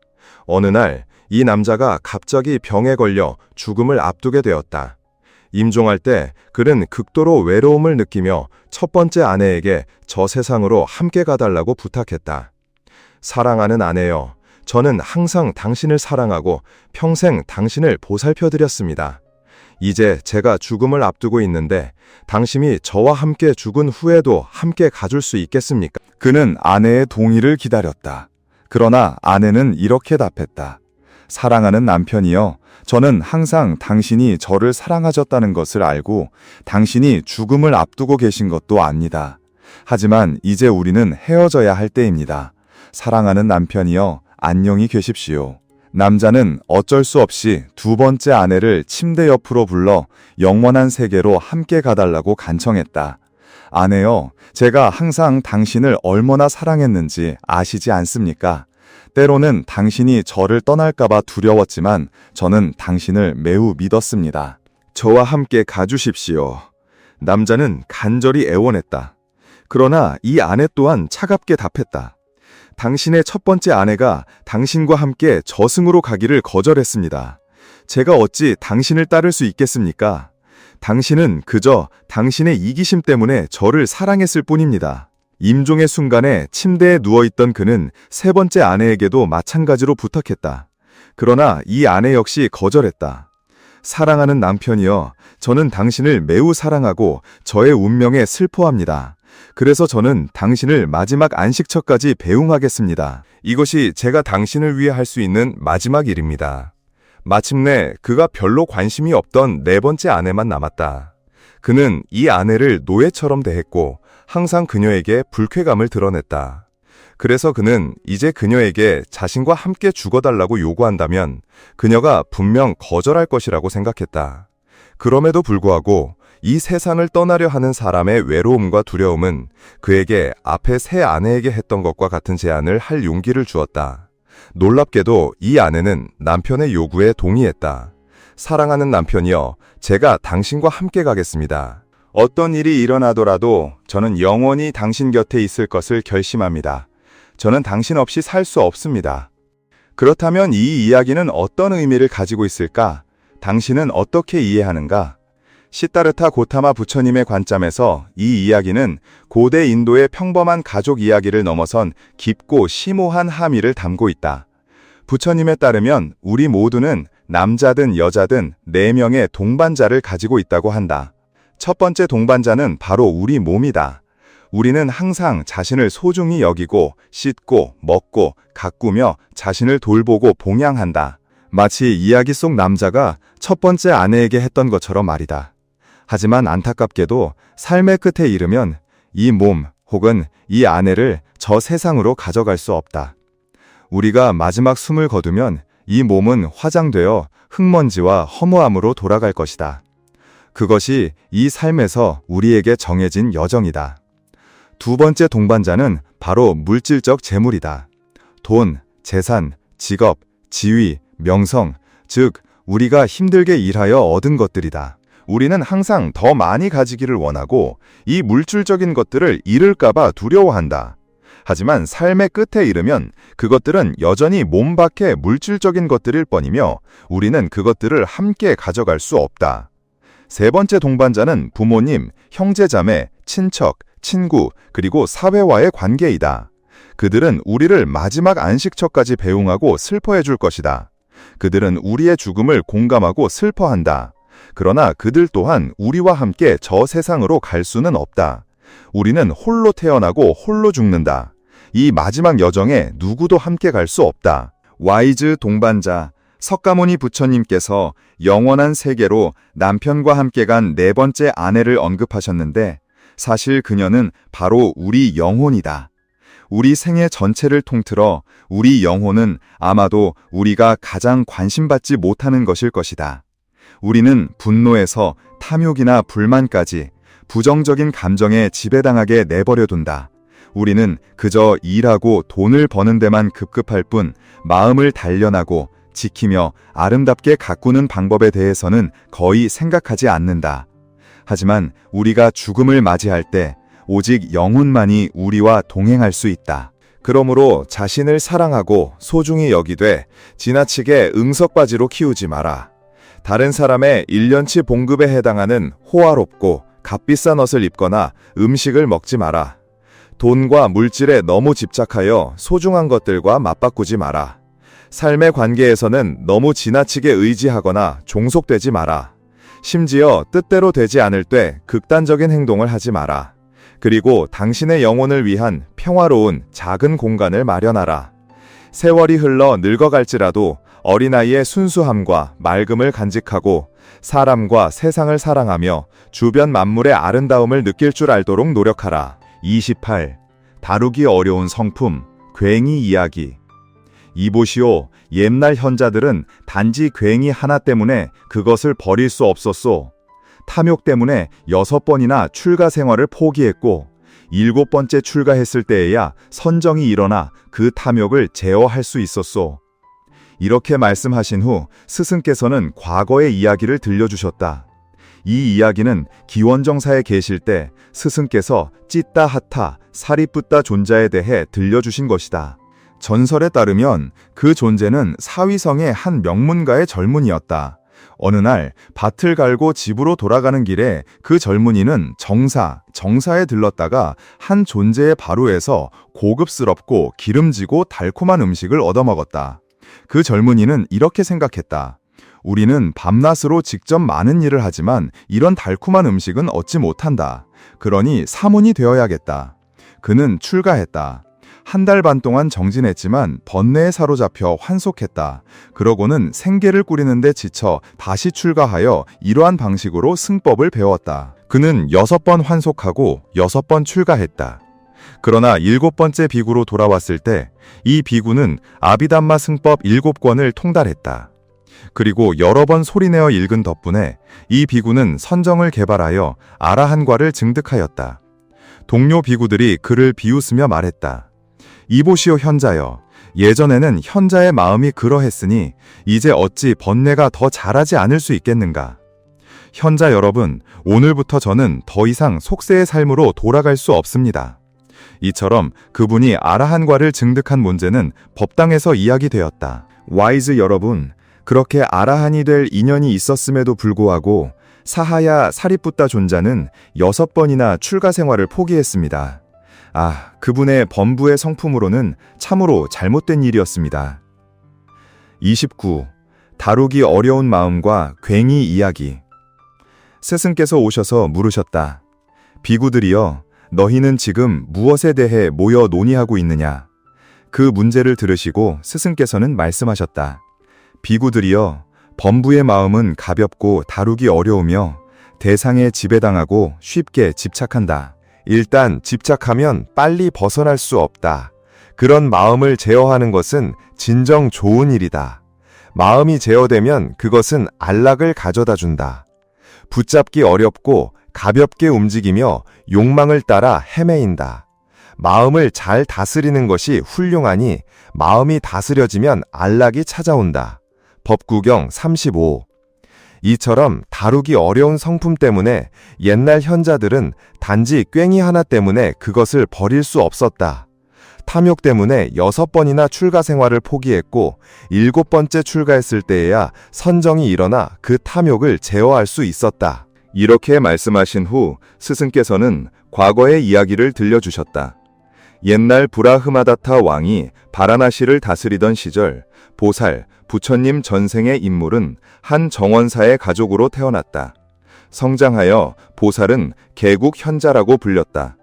어느 날 이 남자가 갑자기 병에 걸려 죽음을 앞두게 되었다. 임종할 때 그는 극도로 외로움을 느끼며 첫 번째 아내에게 저 세상으로 함께 가달라고 부탁했다. 사랑하는 아내여, 저는 항상 당신을 사랑하고 평생 당신을 보살펴드렸습니다. 이제 제가 죽음을 앞두고 있는데 당신이 저와 함께 죽은 후에도 함께 가줄 수 있겠습니까? 그는 아내의 동의를 기다렸다. 그러나 아내는 이렇게 답했다. 사랑하는 남편이여, 저는 항상 당신이 저를 사랑하셨다는 것을 알고 당신이 죽음을 앞두고 계신 것도 압니다. 하지만 이제 우리는 헤어져야 할 때입니다. 사랑하는 남편이여, 안녕히 계십시오. 남자는 어쩔 수 없이 두 번째 아내를 침대 옆으로 불러 영원한 세계로 함께 가달라고 간청했다. 아내여, 제가 항상 당신을 얼마나 사랑했는지 아시지 않습니까? 때로는 당신이 저를 떠날까봐 두려웠지만 저는 당신을 매우 믿었습니다. 저와 함께 가주십시오. 남자는 간절히 애원했다. 그러나 이 아내 또한 차갑게 답했다. 당신의 첫 번째 아내가 당신과 함께 저승으로 가기를 거절했습니다. 제가 어찌 당신을 따를 수 있겠습니까? 당신은 그저 당신의 이기심 때문에 저를 사랑했을 뿐입니다. 임종의 순간에 침대에 누워있던 그는 세 번째 아내에게도 마찬가지로 부탁했다. 그러나 이 아내 역시 거절했다. 사랑하는 남편이여, 저는 당신을 매우 사랑하고 저의 운명에 슬퍼합니다. 그래서 저는 당신을 마지막 안식처까지 배웅하겠습니다. 이것이 제가 당신을 위해 할 수 있는 마지막 일입니다. 마침내 그가 별로 관심이 없던 네 번째 아내만 남았다. 그는 이 아내를 노예처럼 대했고 항상 그녀에게 불쾌감을 드러냈다. 그래서 그는 이제 그녀에게 자신과 함께 죽어달라고 요구한다면 그녀가 분명 거절할 것이라고 생각했다. 그럼에도 불구하고 이 세상을 떠나려 하는 사람의 외로움과 두려움은 그에게 앞에 새 아내에게 했던 것과 같은 제안을 할 용기를 주었다. 놀랍게도 이 아내는 남편의 요구에 동의했다. 사랑하는 남편이여, 제가 당신과 함께 가겠습니다. 어떤 일이 일어나더라도 저는 영원히 당신 곁에 있을 것을 결심합니다. 저는 당신 없이 살 수 없습니다. 그렇다면 이 이야기는 어떤 의미를 가지고 있을까? 당신은 어떻게 이해하는가? 시타르타 고타마 부처님의 관점에서 이 이야기는 고대 인도의 평범한 가족 이야기를 넘어선 깊고 심오한 함의를 담고 있다. 부처님에 따르면 우리 모두는 남자든 여자든 4명의 동반자를 가지고 있다고 한다. 첫 번째 동반자는 바로 우리 몸이다. 우리는 항상 자신을 소중히 여기고 씻고 먹고 가꾸며 자신을 돌보고 봉양한다. 마치 이야기 속 남자가 첫 번째 아내에게 했던 것처럼 말이다. 하지만 안타깝게도 삶의 끝에 이르면 이 몸 혹은 이 아내를 저 세상으로 가져갈 수 없다. 우리가 마지막 숨을 거두면 이 몸은 화장되어 흙먼지와 허무함으로 돌아갈 것이다. 그것이 이 삶에서 우리에게 정해진 여정이다. 두 번째 동반자는 바로 물질적 재물이다. 돈, 재산, 직업, 지위, 명성, 즉 우리가 힘들게 일하여 얻은 것들이다. 우리는 항상 더 많이 가지기를 원하고 이 물질적인 것들을 잃을까봐 두려워한다. 하지만 삶의 끝에 이르면 그것들은 여전히 몸 밖의 물질적인 것들일 뿐이며 우리는 그것들을 함께 가져갈 수 없다. 세 번째 동반자는 부모님, 형제자매, 친척, 친구, 그리고 사회와의 관계이다. 그들은 우리를 마지막 안식처까지 배웅하고 슬퍼해 줄 것이다. 그들은 우리의 죽음을 공감하고 슬퍼한다. 그러나 그들 또한 우리와 함께 저 세상으로 갈 수는 없다. 우리는 홀로 태어나고 홀로 죽는다. 이 마지막 여정에 누구도 함께 갈 수 없다. 와이즈 동반자 석가모니 부처님께서 영원한 세계로 남편과 함께 간 네 번째 아내를 언급하셨는데 사실 그녀는 바로 우리 영혼이다. 우리 생애 전체를 통틀어 우리 영혼은 아마도 우리가 가장 관심받지 못하는 것일 것이다. 우리는 분노에서 탐욕이나 불만까지 부정적인 감정에 지배당하게 내버려둔다. 우리는 그저 일하고 돈을 버는 데만 급급할 뿐 마음을 단련하고 지키며 아름답게 가꾸는 방법에 대해서는 거의 생각하지 않는다. 하지만 우리가 죽음을 맞이할 때 오직 영혼만이 우리와 동행할 수 있다. 그러므로 자신을 사랑하고 소중히 여기되 지나치게 응석바지로 키우지 마라. 다른 사람의 1년치 봉급에 해당하는 호화롭고 값비싼 옷을 입거나 음식을 먹지 마라. 돈과 물질에 너무 집착하여 소중한 것들과 맞바꾸지 마라. 삶의 관계에서는 너무 지나치게 의지하거나 종속되지 마라. 심지어 뜻대로 되지 않을 때 극단적인 행동을 하지 마라. 그리고 당신의 영혼을 위한 평화로운 작은 공간을 마련하라. 세월이 흘러 늙어갈지라도 어린아이의 순수함과 맑음을 간직하고 사람과 세상을 사랑하며 주변 만물의 아름다움을 느낄 줄 알도록 노력하라. 28. 다루기 어려운 성품, 괭이 이야기. 이보시오, 옛날 현자들은 단지 괭이 하나 때문에 그것을 버릴 수 없었소. 탐욕 때문에 6번이나 출가 생활을 포기했고 7번째 출가했을 때에야 선정이 일어나 그 탐욕을 제어할 수 있었소. 이렇게 말씀하신 후 스승께서는 과거의 이야기를 들려주셨다. 이 이야기는 기원정사에 계실 때 스승께서 찢다 하타 사리뿌따 존자에 대해 들려주신 것이다. 전설에 따르면 그 존재는 사위성의 한 명문가의 젊은이였다. 어느 날 밭을 갈고 집으로 돌아가는 길에 그 젊은이는 정사에 들렀다가 한 존재의 바로에서 고급스럽고 기름지고 달콤한 음식을 얻어먹었다. 그 젊은이는 이렇게 생각했다. 우리는 밤낮으로 직접 많은 일을 하지만 이런 달콤한 음식은 얻지 못한다. 그러니 사문이 되어야겠다. 그는 출가했다. 한 달 반 동안 정진했지만 번뇌에 사로잡혀 환속했다. 그러고는 생계를 꾸리는데 지쳐 다시 출가하여 이러한 방식으로 승법을 배웠다. 그는 6번 환속하고 6번 출가했다. 그러나 7번째 비구로 돌아왔을 때 이 비구는 아비담마 승법 7권을 통달했다. 그리고 여러 번 소리내어 읽은 덕분에 이 비구는 선정을 개발하여 아라한과를 증득하였다. 동료 비구들이 그를 비웃으며 말했다. 이보시오 현자여, 예전에는 현자의 마음이 그러했으니 이제 어찌 번뇌가 더 잘하지 않을 수 있겠는가. 현자 여러분, 오늘부터 저는 더 이상 속세의 삶으로 돌아갈 수 없습니다. 이처럼 그분이 아라한과를 증득한 문제는 법당에서 이야기되었다. 와이즈 여러분, 그렇게 아라한이 될 인연이 있었음에도 불구하고 사하야 사리뿌따 존자는 6번이나 출가 생활을 포기했습니다. 그분의 범부의 성품으로는 참으로 잘못된 일이었습니다. 29. 다루기 어려운 마음과 괭이 이야기. 스승께서 오셔서 물으셨다. 비구들이여, 너희는 지금 무엇에 대해 모여 논의하고 있느냐? 그 문제를 들으시고 스승께서는 말씀하셨다. 비구들이여, 범부의 마음은 가볍고 다루기 어려우며 대상에 지배당하고 쉽게 집착한다. 일단 집착하면 빨리 벗어날 수 없다. 그런 마음을 제어하는 것은 진정 좋은 일이다. 마음이 제어되면 그것은 안락을 가져다 준다. 붙잡기 어렵고 가볍게 움직이며 욕망을 따라 헤매인다. 마음을 잘 다스리는 것이 훌륭하니 마음이 다스려지면 안락이 찾아온다. 법구경 35. 이처럼 다루기 어려운 성품 때문에 옛날 현자들은 단지 괭이 하나 때문에 그것을 버릴 수 없었다. 탐욕 때문에 6번이나 출가 생활을 포기했고 7번째 출가했을 때에야 선정이 일어나 그 탐욕을 제어할 수 있었다. 이렇게 말씀하신 후 스승께서는 과거의 이야기를 들려주셨다. 옛날 브라흐마다타 왕이 바라나시를 다스리던 시절 보살, 부처님 전생의 인물은 한 정원사의 가족으로 태어났다. 성장하여 보살은 개국 현자라고 불렸다.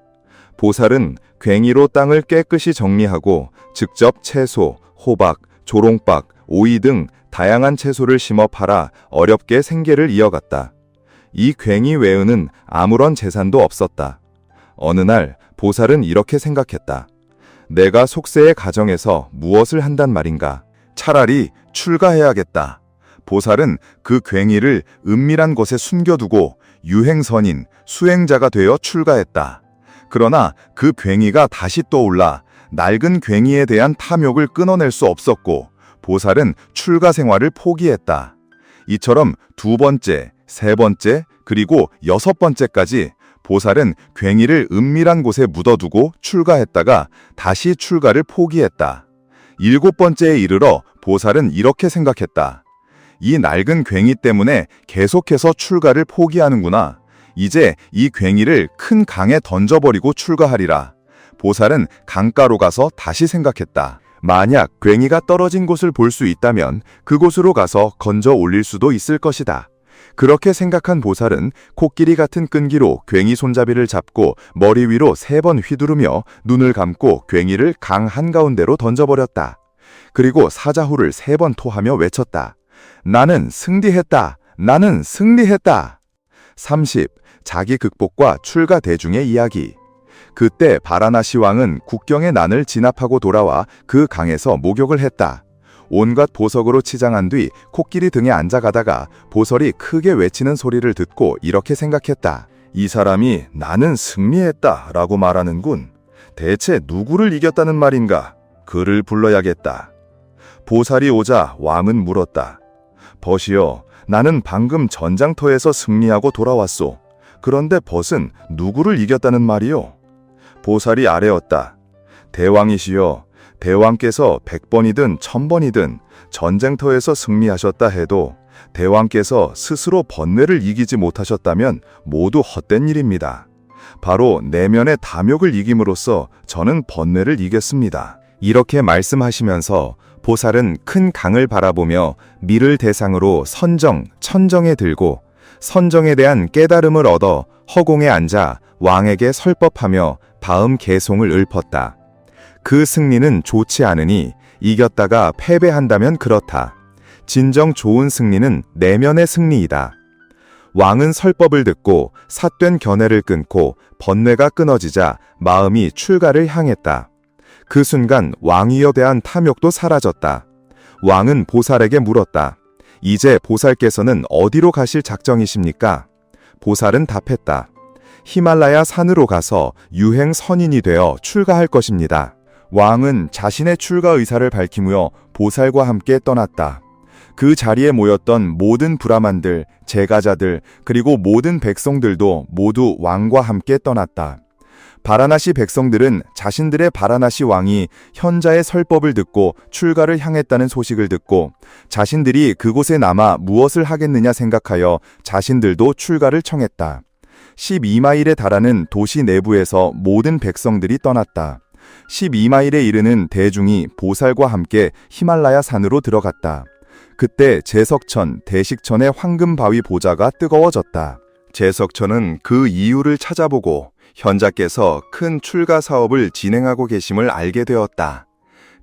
보살은 괭이로 땅을 깨끗이 정리하고 직접 채소, 호박, 조롱박, 오이 등 다양한 채소를 심어 팔아 어렵게 생계를 이어갔다. 이 괭이 외에는 아무런 재산도 없었다. 어느 날 보살은 이렇게 생각했다. 내가 속세의 가정에서 무엇을 한단 말인가? 차라리 출가해야겠다. 보살은 그 괭이를 은밀한 곳에 숨겨두고 유행선인 수행자가 되어 출가했다. 그러나 그 괭이가 다시 떠올라 낡은 괭이에 대한 탐욕을 끊어낼 수 없었고 보살은 출가 생활을 포기했다. 이처럼 2번째, 3번째, 그리고 6번째까지 보살은 괭이를 은밀한 곳에 묻어두고 출가했다가 다시 출가를 포기했다. 7번째에 이르러 보살은 이렇게 생각했다. 이 낡은 괭이 때문에 계속해서 출가를 포기하는구나. 이제 이 괭이를 큰 강에 던져버리고 출가하리라. 보살은 강가로 가서 다시 생각했다. 만약 괭이가 떨어진 곳을 볼 수 있다면 그곳으로 가서 건져 올릴 수도 있을 것이다. 그렇게 생각한 보살은 코끼리 같은 끈기로 괭이 손잡이를 잡고 머리 위로 3번 휘두르며 눈을 감고 괭이를 강 한가운데로 던져버렸다. 그리고 사자후를 3번 토하며 외쳤다. 나는 승리했다. 나는 승리했다. 30. 자기 극복과 출가 대중의 이야기. 그때 바라나시 왕은 국경의 난을 진압하고 돌아와 그 강에서 목욕을 했다. 온갖 보석으로 치장한 뒤 코끼리 등에 앉아가다가 보살이 크게 외치는 소리를 듣고 이렇게 생각했다. 이 사람이 나는 승리했다 라고 말하는군. 대체 누구를 이겼다는 말인가? 그를 불러야겠다. 보살이 오자 왕은 물었다. 벗이여, 나는 방금 전장터에서 승리하고 돌아왔소. 그런데 벗은 누구를 이겼다는 말이요? 보살이 아뢰었다. 대왕이시여, 대왕께서 100번이든 1000번이든 전쟁터에서 승리하셨다 해도 대왕께서 스스로 번뇌를 이기지 못하셨다면 모두 헛된 일입니다. 바로 내면의 탐욕을 이김으로써 저는 번뇌를 이겼습니다. 이렇게 말씀하시면서 보살은 큰 강을 바라보며 미를 대상으로 선정, 천정에 들고 선정에 대한 깨달음을 얻어 허공에 앉아 왕에게 설법하며 다음 개송을 읊었다. 그 승리는 좋지 않으니 이겼다가 패배한다면 그렇다. 진정 좋은 승리는 내면의 승리이다. 왕은 설법을 듣고 삿된 견해를 끊고 번뇌가 끊어지자 마음이 출가를 향했다. 그 순간 왕위에 대한 탐욕도 사라졌다. 왕은 보살에게 물었다. 이제 보살께서는 어디로 가실 작정이십니까? 보살은 답했다. 히말라야 산으로 가서 유행 선인이 되어 출가할 것입니다. 왕은 자신의 출가 의사를 밝히며 보살과 함께 떠났다. 그 자리에 모였던 모든 브라만들, 제가자들, 그리고 모든 백성들도 모두 왕과 함께 떠났다. 바라나시 백성들은 자신들의 바라나시 왕이 현자의 설법을 듣고 출가를 향했다는 소식을 듣고 자신들이 그곳에 남아 무엇을 하겠느냐 생각하여 자신들도 출가를 청했다. 12마일에 달하는 도시 내부에서 모든 백성들이 떠났다. 12마일에 이르는 대중이 보살과 함께 히말라야 산으로 들어갔다. 그때 제석천, 대식천의 황금바위 보좌가 뜨거워졌다. 제석천은 그 이유를 찾아보고 현자께서 큰 출가 사업을 진행하고 계심을 알게 되었다.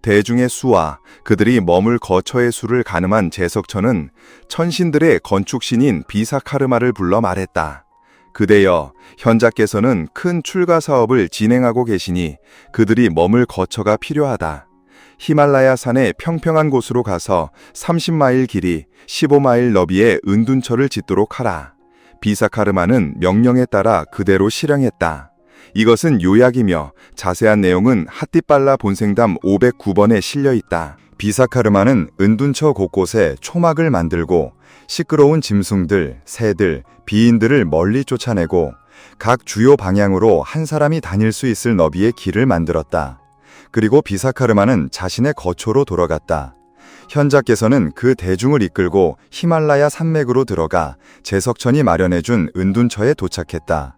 대중의 수와 그들이 머물 거처의 수를 가늠한 제석천은 천신들의 건축신인 비사카르마를 불러 말했다. 그대여, 현자께서는 큰 출가 사업을 진행하고 계시니 그들이 머물 거처가 필요하다. 히말라야 산의 평평한 곳으로 가서 30마일 길이 15마일 너비의 은둔처를 짓도록 하라. 비사카르마는 명령에 따라 그대로 실행했다. 이것은 요약이며 자세한 내용은 핫띠빨라 본생담 509번에 실려 있다. 비사카르마는 은둔처 곳곳에 초막을 만들고 시끄러운 짐승들, 새들, 비인들을 멀리 쫓아내고 각 주요 방향으로 한 사람이 다닐 수 있을 너비의 길을 만들었다. 그리고 비사카르마는 자신의 거처로 돌아갔다. 현자께서는 그 대중을 이끌고 히말라야 산맥으로 들어가 제석천이 마련해준 은둔처에 도착했다.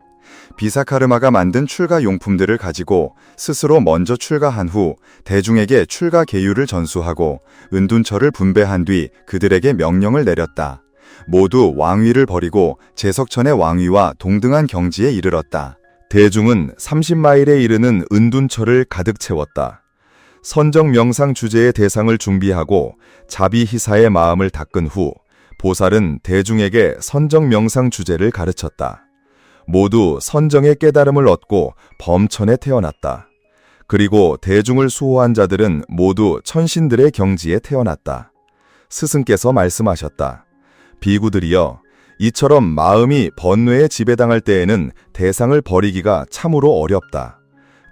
비사카르마가 만든 출가 용품들을 가지고 스스로 먼저 출가한 후 대중에게 출가 계율을 전수하고 은둔처를 분배한 뒤 그들에게 명령을 내렸다. 모두 왕위를 버리고 제석천의 왕위와 동등한 경지에 이르렀다. 대중은 30마일에 이르는 은둔처를 가득 채웠다. 선정 명상 주제의 대상을 준비하고 자비희사의 마음을 닦은 후 보살은 대중에게 선정 명상 주제를 가르쳤다. 모두 선정의 깨달음을 얻고 범천에 태어났다. 그리고 대중을 수호한 자들은 모두 천신들의 경지에 태어났다. 스승께서 말씀하셨다. 비구들이여, 이처럼 마음이 번뇌에 지배당할 때에는 대상을 버리기가 참으로 어렵다.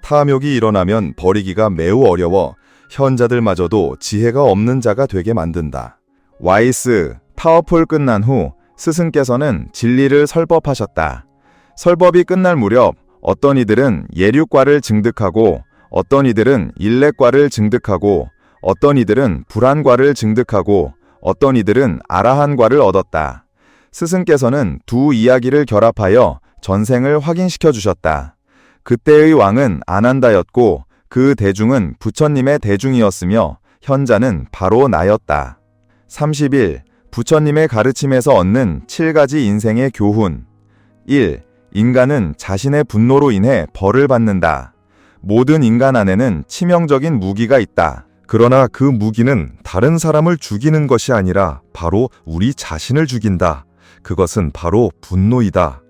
탐욕이 일어나면 버리기가 매우 어려워 현자들마저도 지혜가 없는 자가 되게 만든다. 와이스, 파워풀 끝난 후 스승께서는 진리를 설법하셨다. 설법이 끝날 무렵 어떤 이들은 예륙과를 증득하고 어떤 이들은 일렉과를 증득하고 어떤 이들은 불안과를 증득하고 어떤 이들은 아라한과를 얻었다. 스승께서는 두 이야기를 결합하여 전생을 확인시켜 주셨다. 그때의 왕은 아난다였고 그 대중은 부처님의 대중이었으며 현자는 바로 나였다. 31. 부처님의 가르침에서 얻는 7가지 인생의 교훈. 1. 인간은 자신의 분노로 인해 벌을 받는다. 모든 인간 안에는 치명적인 무기가 있다. 그러나 그 무기는 다른 사람을 죽이는 것이 아니라 바로 우리 자신을 죽인다. 그것은 바로 분노이다.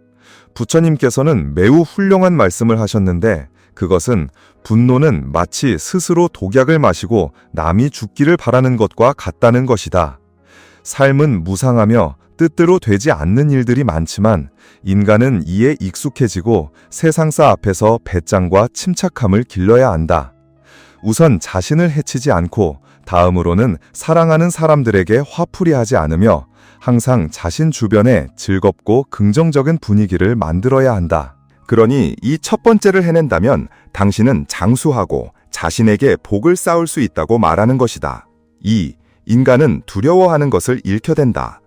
부처님께서는 매우 훌륭한 말씀을 하셨는데 그것은 분노는 마치 스스로 독약을 마시고 남이 죽기를 바라는 것과 같다는 것이다. 삶은 무상하며 뜻대로 되지 않는 일들이 많지만 인간은 이에 익숙해지고 세상사 앞에서 배짱과 침착함을 길러야 한다. 우선 자신을 해치지 않고 다음으로는 사랑하는 사람들에게 화풀이하지 않으며 항상 자신 주변에 즐겁고 긍정적인 분위기를 만들어야 한다. 그러니 이 첫 번째를 해낸다면 당신은 장수하고 자신에게 복을 쌓을 수 있다고 말하는 것이다. 2. 인간은 두려워하는 것을 잃혀댄다.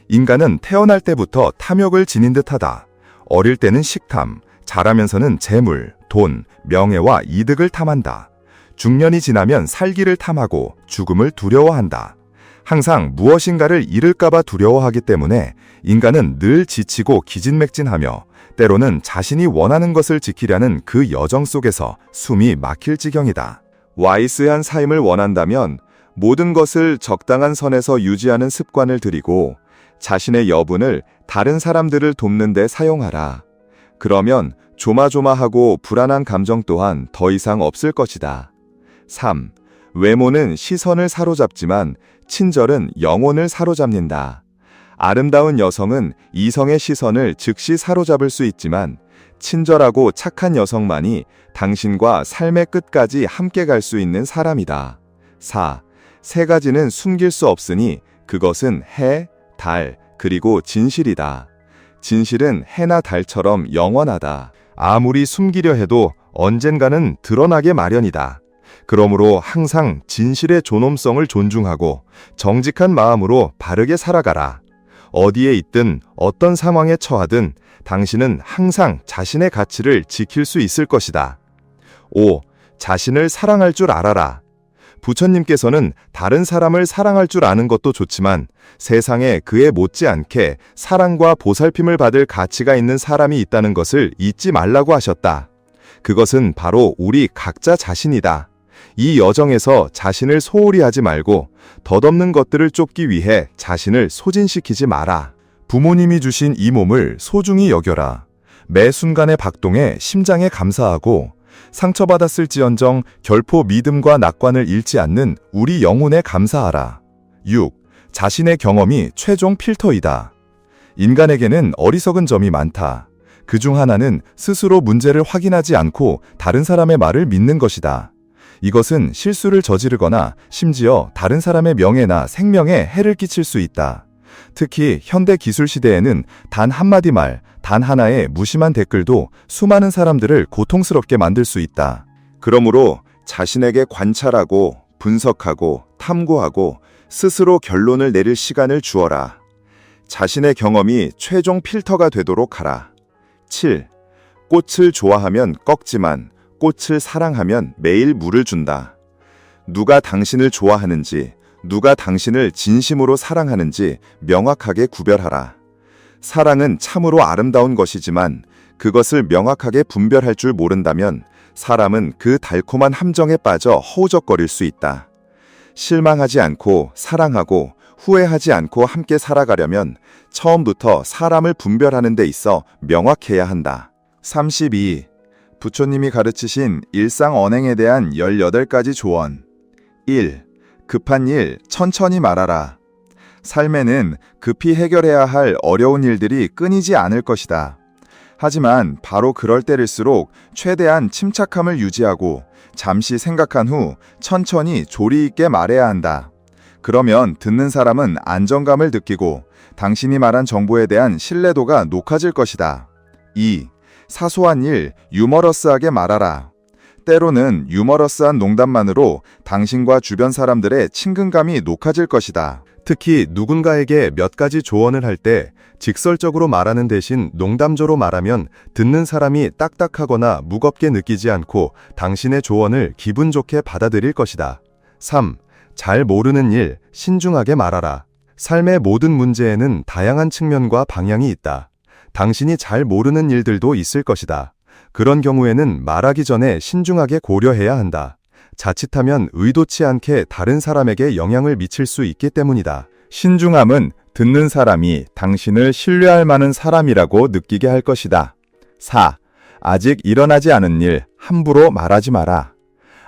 인간은 태어날 때부터 탐욕을 지닌 듯하다. 어릴 때는 식탐, 자라면서는 재물, 돈, 명예와 이득을 탐한다. 중년이 지나면 살기를 탐하고 죽음을 두려워한다. 항상 무엇인가를 잃을까봐 두려워하기 때문에 인간은 늘 지치고 기진맥진하며 때로는 자신이 원하는 것을 지키려는 그 여정 속에서 숨이 막힐 지경이다. 와이스한 삶을 원한다면 모든 것을 적당한 선에서 유지하는 습관을 들이고 자신의 여분을 다른 사람들을 돕는 데 사용하라. 그러면 조마조마하고 불안한 감정 또한 더 이상 없을 것이다. 3. 외모는 시선을 사로잡지만 친절은 영혼을 사로잡는다. 아름다운 여성은 이성의 시선을 즉시 사로잡을 수 있지만 친절하고 착한 여성만이 당신과 삶의 끝까지 함께 갈 수 있는 사람이다. 4. 세 가지는 숨길 수 없으니 그것은 해, 달, 그리고 진실이다. 진실은 해나 달처럼 영원하다. 아무리 숨기려 해도 언젠가는 드러나게 마련이다. 그러므로 항상 진실의 존엄성을 존중하고 정직한 마음으로 바르게 살아가라. 어디에 있든 어떤 상황에 처하든 당신은 항상 자신의 가치를 지킬 수 있을 것이다. 5. 자신을 사랑할 줄 알아라. 부처님께서는 다른 사람을 사랑할 줄 아는 것도 좋지만 세상에 그에 못지않게 사랑과 보살핌을 받을 가치가 있는 사람이 있다는 것을 잊지 말라고 하셨다. 그것은 바로 우리 각자 자신이다. 이 여정에서 자신을 소홀히 하지 말고 덧없는 것들을 쫓기 위해 자신을 소진시키지 마라. 부모님이 주신 이 몸을 소중히 여겨라. 매 순간의 박동에 심장에 감사하고 상처받았을지언정 결코 믿음과 낙관을 잃지 않는 우리 영혼에 감사하라. 6. 자신의 경험이 최종 필터이다. 인간에게는 어리석은 점이 많다. 그중 하나는 스스로 문제를 확인하지 않고 다른 사람의 말을 믿는 것이다. 이것은 실수를 저지르거나 심지어 다른 사람의 명예나 생명에 해를 끼칠 수 있다. 특히 현대 기술 시대에는 단 한마디 말, 단 하나의 무심한 댓글도 수많은 사람들을 고통스럽게 만들 수 있다. 그러므로 자신에게 관찰하고 분석하고 탐구하고 스스로 결론을 내릴 시간을 주어라. 자신의 경험이 최종 필터가 되도록 하라. 7. 꽃을 좋아하면 꺾지만 꽃을 사랑하면 매일 물을 준다. 누가 당신을 좋아하는지, 누가 당신을 진심으로 사랑하는지 명확하게 구별하라. 사랑은 참으로 아름다운 것이지만 그것을 명확하게 분별할 줄 모른다면 사람은 그 달콤한 함정에 빠져 허우적거릴 수 있다. 실망하지 않고 사랑하고 후회하지 않고 함께 살아가려면 처음부터 사람을 분별하는 데 있어 명확해야 한다. 32. 부처님이 가르치신 일상 언행에 대한 18가지 조언. 1. 급한 일 천천히 말하라. 삶에는 급히 해결해야 할 어려운 일들이 끊이지 않을 것이다. 하지만 바로 그럴 때일수록 최대한 침착함을 유지하고 잠시 생각한 후 천천히 조리 있게 말해야 한다. 그러면 듣는 사람은 안정감을 느끼고 당신이 말한 정보에 대한 신뢰도가 높아질 것이다. 2. 사소한 일, 유머러스하게 말하라. 때로는 유머러스한 농담만으로 당신과 주변 사람들의 친근감이 높아질 것이다. 특히 누군가에게 몇 가지 조언을 할 때 직설적으로 말하는 대신 농담조로 말하면 듣는 사람이 딱딱하거나 무겁게 느끼지 않고 당신의 조언을 기분 좋게 받아들일 것이다. 3. 잘 모르는 일, 신중하게 말하라. 삶의 모든 문제에는 다양한 측면과 방향이 있다. 당신이 잘 모르는 일들도 있을 것이다. 그런 경우에는 말하기 전에 신중하게 고려해야 한다. 자칫하면 의도치 않게 다른 사람에게 영향을 미칠 수 있기 때문이다. 신중함은 듣는 사람이 당신을 신뢰할 만한 사람이라고 느끼게 할 것이다. 4. 아직 일어나지 않은 일, 함부로 말하지 마라.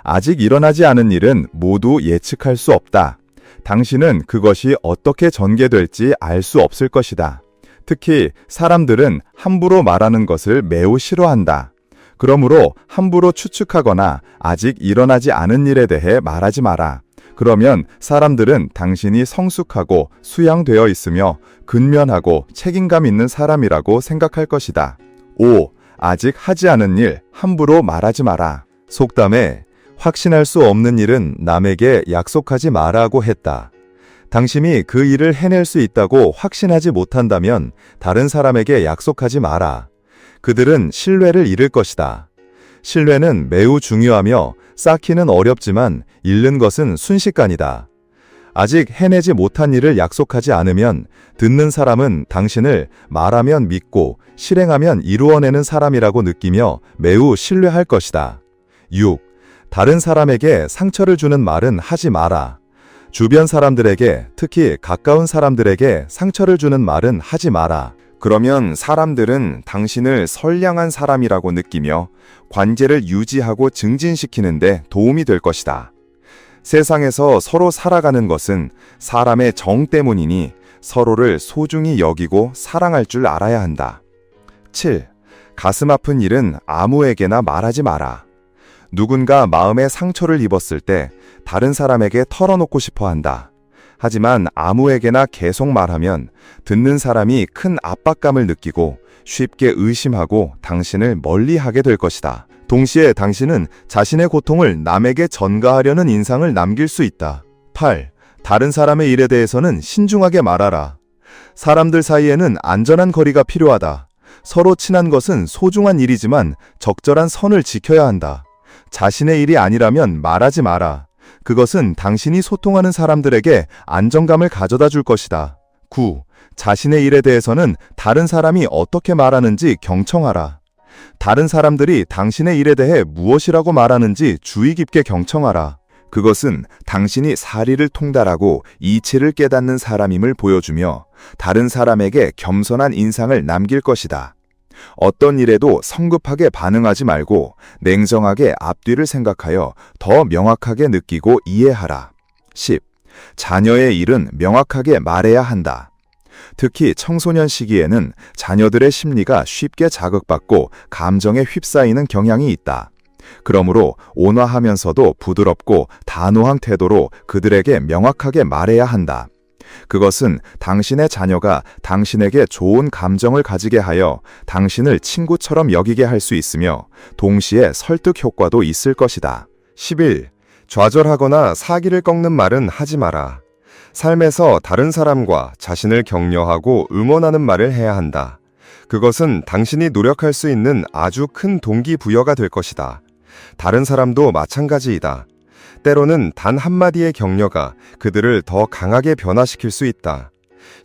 아직 일어나지 않은 일은 모두 예측할 수 없다. 당신은 그것이 어떻게 전개될지 알 수 없을 것이다. 특히 사람들은 함부로 말하는 것을 매우 싫어한다. 그러므로 함부로 추측하거나 아직 일어나지 않은 일에 대해 말하지 마라. 그러면 사람들은 당신이 성숙하고 수양되어 있으며 근면하고 책임감 있는 사람이라고 생각할 것이다. 5. 아직 하지 않은 일, 함부로 말하지 마라. 속담에 확신할 수 없는 일은 남에게 약속하지 마라고 했다. 당신이 그 일을 해낼 수 있다고 확신하지 못한다면 다른 사람에게 약속하지 마라. 그들은 신뢰를 잃을 것이다. 신뢰는 매우 중요하며 쌓기는 어렵지만 잃는 것은 순식간이다. 아직 해내지 못한 일을 약속하지 않으면 듣는 사람은 당신을 말하면 믿고 실행하면 이루어내는 사람이라고 느끼며 매우 신뢰할 것이다. 6. 다른 사람에게 상처를 주는 말은 하지 마라. 주변 사람들에게, 특히 가까운 사람들에게 상처를 주는 말은 하지 마라. 그러면 사람들은 당신을 선량한 사람이라고 느끼며 관계를 유지하고 증진시키는 데 도움이 될 것이다. 세상에서 서로 살아가는 것은 사람의 정 때문이니 서로를 소중히 여기고 사랑할 줄 알아야 한다. 7. 가슴 아픈 일은 아무에게나 말하지 마라. 누군가 마음에 상처를 입었을 때 다른 사람에게 털어놓고 싶어 한다. 하지만 아무에게나 계속 말하면 듣는 사람이 큰 압박감을 느끼고 쉽게 의심하고 당신을 멀리하게 될 것이다. 동시에 당신은 자신의 고통을 남에게 전가하려는 인상을 남길 수 있다. 8. 다른 사람의 일에 대해서는 신중하게 말하라. 사람들 사이에는 안전한 거리가 필요하다. 서로 친한 것은 소중한 일이지만 적절한 선을 지켜야 한다. 자신의 일이 아니라면 말하지 마라. 그것은 당신이 소통하는 사람들에게 안정감을 가져다 줄 것이다. 9. 자신의 일에 대해서는 다른 사람이 어떻게 말하는지 경청하라. 다른 사람들이 당신의 일에 대해 무엇이라고 말하는지 주의 깊게 경청하라. 그것은 당신이 사리를 통달하고 이치를 깨닫는 사람임을 보여주며 다른 사람에게 겸손한 인상을 남길 것이다. 어떤 일에도 성급하게 반응하지 말고 냉정하게 앞뒤를 생각하여 더 명확하게 느끼고 이해하라. 10. 자녀의 일은 명확하게 말해야 한다. 특히 청소년 시기에는 자녀들의 심리가 쉽게 자극받고 감정에 휩싸이는 경향이 있다. 그러므로 온화하면서도 부드럽고 단호한 태도로 그들에게 명확하게 말해야 한다. 그것은 당신의 자녀가 당신에게 좋은 감정을 가지게 하여 당신을 친구처럼 여기게 할 수 있으며 동시에 설득 효과도 있을 것이다. 11. 좌절하거나 사기를 꺾는 말은 하지 마라. 삶에서 다른 사람과 자신을 격려하고 응원하는 말을 해야 한다. 그것은 당신이 노력할 수 있는 아주 큰 동기부여가 될 것이다. 다른 사람도 마찬가지이다. 때로는 단 한마디의 격려가 그들을 더 강하게 변화시킬 수 있다.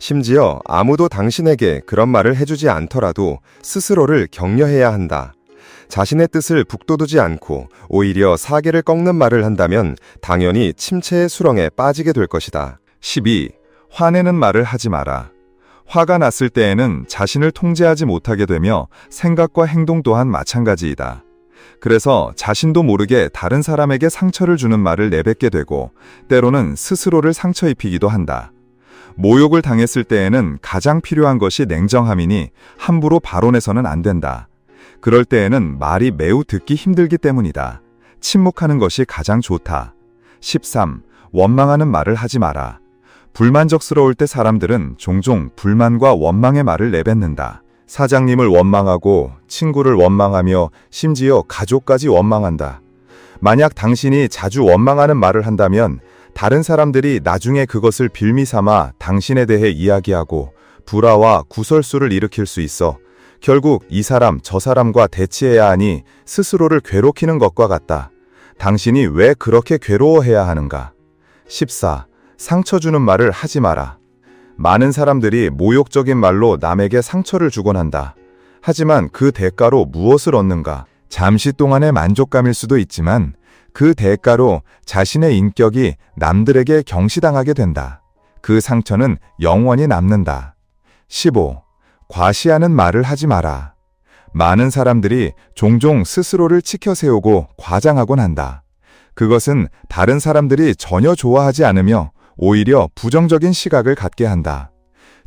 심지어 아무도 당신에게 그런 말을 해주지 않더라도 스스로를 격려해야 한다. 자신의 뜻을 북돋우지 않고 오히려 사기를 꺾는 말을 한다면 당연히 침체의 수렁에 빠지게 될 것이다. 12. 화내는 말을 하지 마라. 화가 났을 때에는 자신을 통제하지 못하게 되며 생각과 행동 또한 마찬가지이다. 그래서 자신도 모르게 다른 사람에게 상처를 주는 말을 내뱉게 되고 때로는 스스로를 상처 입히기도 한다. 모욕을 당했을 때에는 가장 필요한 것이 냉정함이니 함부로 발언해서는 안 된다. 그럴 때에는 말이 매우 듣기 힘들기 때문이다. 침묵하는 것이 가장 좋다. 13. 원망하는 말을 하지 마라. 불만족스러울 때 사람들은 종종 불만과 원망의 말을 내뱉는다. 사장님을 원망하고 친구를 원망하며 심지어 가족까지 원망한다. 만약 당신이 자주 원망하는 말을 한다면 다른 사람들이 나중에 그것을 빌미 삼아 당신에 대해 이야기하고 불화와 구설수를 일으킬 수 있어 결국 이 사람 저 사람과 대치해야 하니 스스로를 괴롭히는 것과 같다. 당신이 왜 그렇게 괴로워해야 하는가? 14. 상처 주는 말을 하지 마라. 많은 사람들이 모욕적인 말로 남에게 상처를 주곤 한다. 하지만 그 대가로 무엇을 얻는가? 잠시 동안의 만족감일 수도 있지만 그 대가로 자신의 인격이 남들에게 경시당하게 된다. 그 상처는 영원히 남는다. 15. 과시하는 말을 하지 마라. 많은 사람들이 종종 스스로를 치켜세우고 과장하곤 한다. 그것은 다른 사람들이 전혀 좋아하지 않으며 오히려 부정적인 시각을 갖게 한다.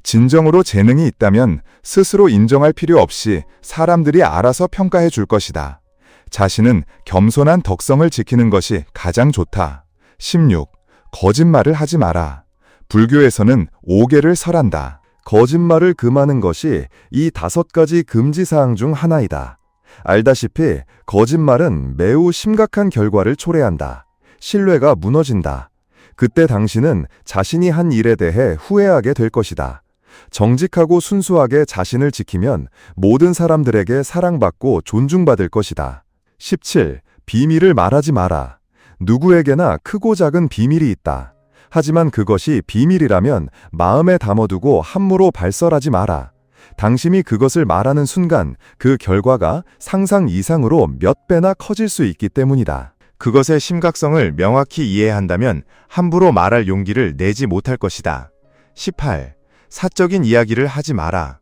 진정으로 재능이 있다면 스스로 인정할 필요 없이 사람들이 알아서 평가해 줄 것이다. 자신은 겸손한 덕성을 지키는 것이 가장 좋다. 16. 거짓말을 하지 마라. 불교에서는 5개를 설한다. 거짓말을 금하는 것이 이 5가지 금지사항 중 하나이다. 알다시피 거짓말은 매우 심각한 결과를 초래한다. 신뢰가 무너진다. 그때 당신은 자신이 한 일에 대해 후회하게 될 것이다. 정직하고 순수하게 자신을 지키면 모든 사람들에게 사랑받고 존중받을 것이다. 17. 비밀을 말하지 마라. 누구에게나 크고 작은 비밀이 있다. 하지만 그것이 비밀이라면 마음에 담아두고 함부로 발설하지 마라. 당신이 그것을 말하는 순간 그 결과가 상상 이상으로 몇 배나 커질 수 있기 때문이다. 그것의 심각성을 명확히 이해한다면 함부로 말할 용기를 내지 못할 것이다. 18. 사적인 이야기를 하지 마라.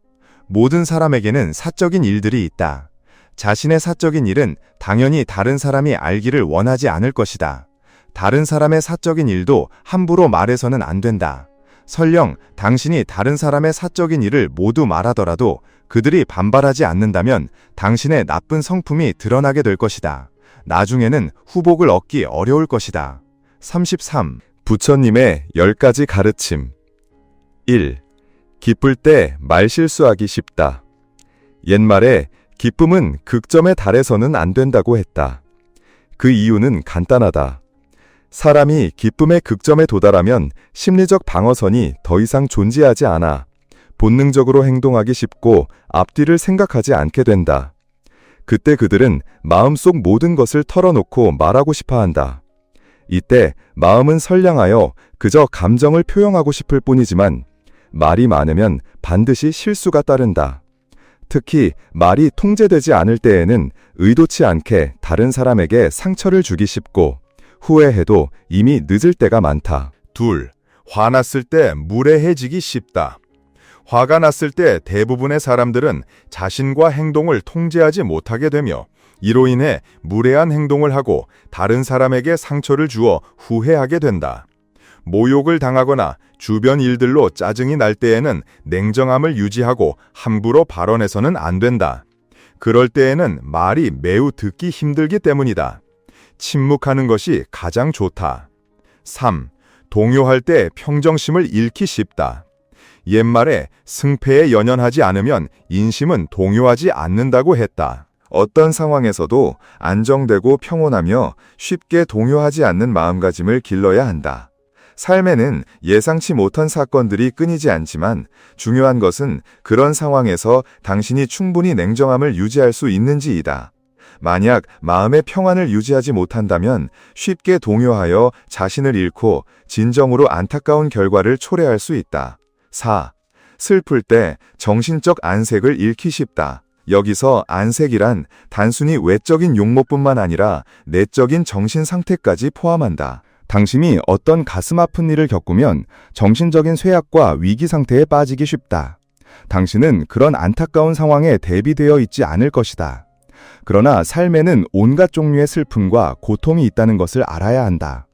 모든 사람에게는 사적인 일들이 있다. 자신의 사적인 일은 당연히 다른 사람이 알기를 원하지 않을 것이다. 다른 사람의 사적인 일도 함부로 말해서는 안 된다. 설령 당신이 다른 사람의 사적인 일을 모두 말하더라도 그들이 반발하지 않는다면 당신의 나쁜 성품이 드러나게 될 것이다. 나중에는 후복을 얻기 어려울 것이다. 33. 부처님의 10가지 가르침. 1. 기쁠 때 말실수하기 쉽다. 옛말에 기쁨은 극점에 달해서는 안 된다고 했다. 그 이유는 간단하다. 사람이 기쁨의 극점에 도달하면 심리적 방어선이 더 이상 존재하지 않아 본능적으로 행동하기 쉽고 앞뒤를 생각하지 않게 된다. 그때 그들은 마음속 모든 것을 털어놓고 말하고 싶어 한다. 이때 마음은 선량하여 그저 감정을 표현하고 싶을 뿐이지만 말이 많으면 반드시 실수가 따른다. 특히 말이 통제되지 않을 때에는 의도치 않게 다른 사람에게 상처를 주기 쉽고 후회해도 이미 늦을 때가 많다. 2. 화났을 때 무례해지기 쉽다. 화가 났을 때 대부분의 사람들은 자신과 행동을 통제하지 못하게 되며 이로 인해 무례한 행동을 하고 다른 사람에게 상처를 주어 후회하게 된다. 모욕을 당하거나 주변 일들로 짜증이 날 때에는 냉정함을 유지하고 함부로 발언해서는 안 된다. 그럴 때에는 말이 매우 듣기 힘들기 때문이다. 침묵하는 것이 가장 좋다. 3. 동요할 때 평정심을 잃기 쉽다. 옛말에 승패에 연연하지 않으면 인심은 동요하지 않는다고 했다. 어떤 상황에서도 안정되고 평온하며 쉽게 동요하지 않는 마음가짐을 길러야 한다. 삶에는 예상치 못한 사건들이 끊이지 않지만 중요한 것은 그런 상황에서 당신이 충분히 냉정함을 유지할 수 있는지이다. 만약 마음의 평안을 유지하지 못한다면 쉽게 동요하여 자신을 잃고 진정으로 안타까운 결과를 초래할 수 있다. 4. 슬플 때 정신적 안색을 잃기 쉽다. 여기서 안색이란 단순히 외적인 용모뿐만 아니라 내적인 정신 상태까지 포함한다. 당신이 어떤 가슴 아픈 일을 겪으면 정신적인 쇠약과 위기 상태에 빠지기 쉽다. 당신은 그런 안타까운 상황에 대비되어 있지 않을 것이다. 그러나 삶에는 온갖 종류의 슬픔과 고통이 있다는 것을 알아야 한다.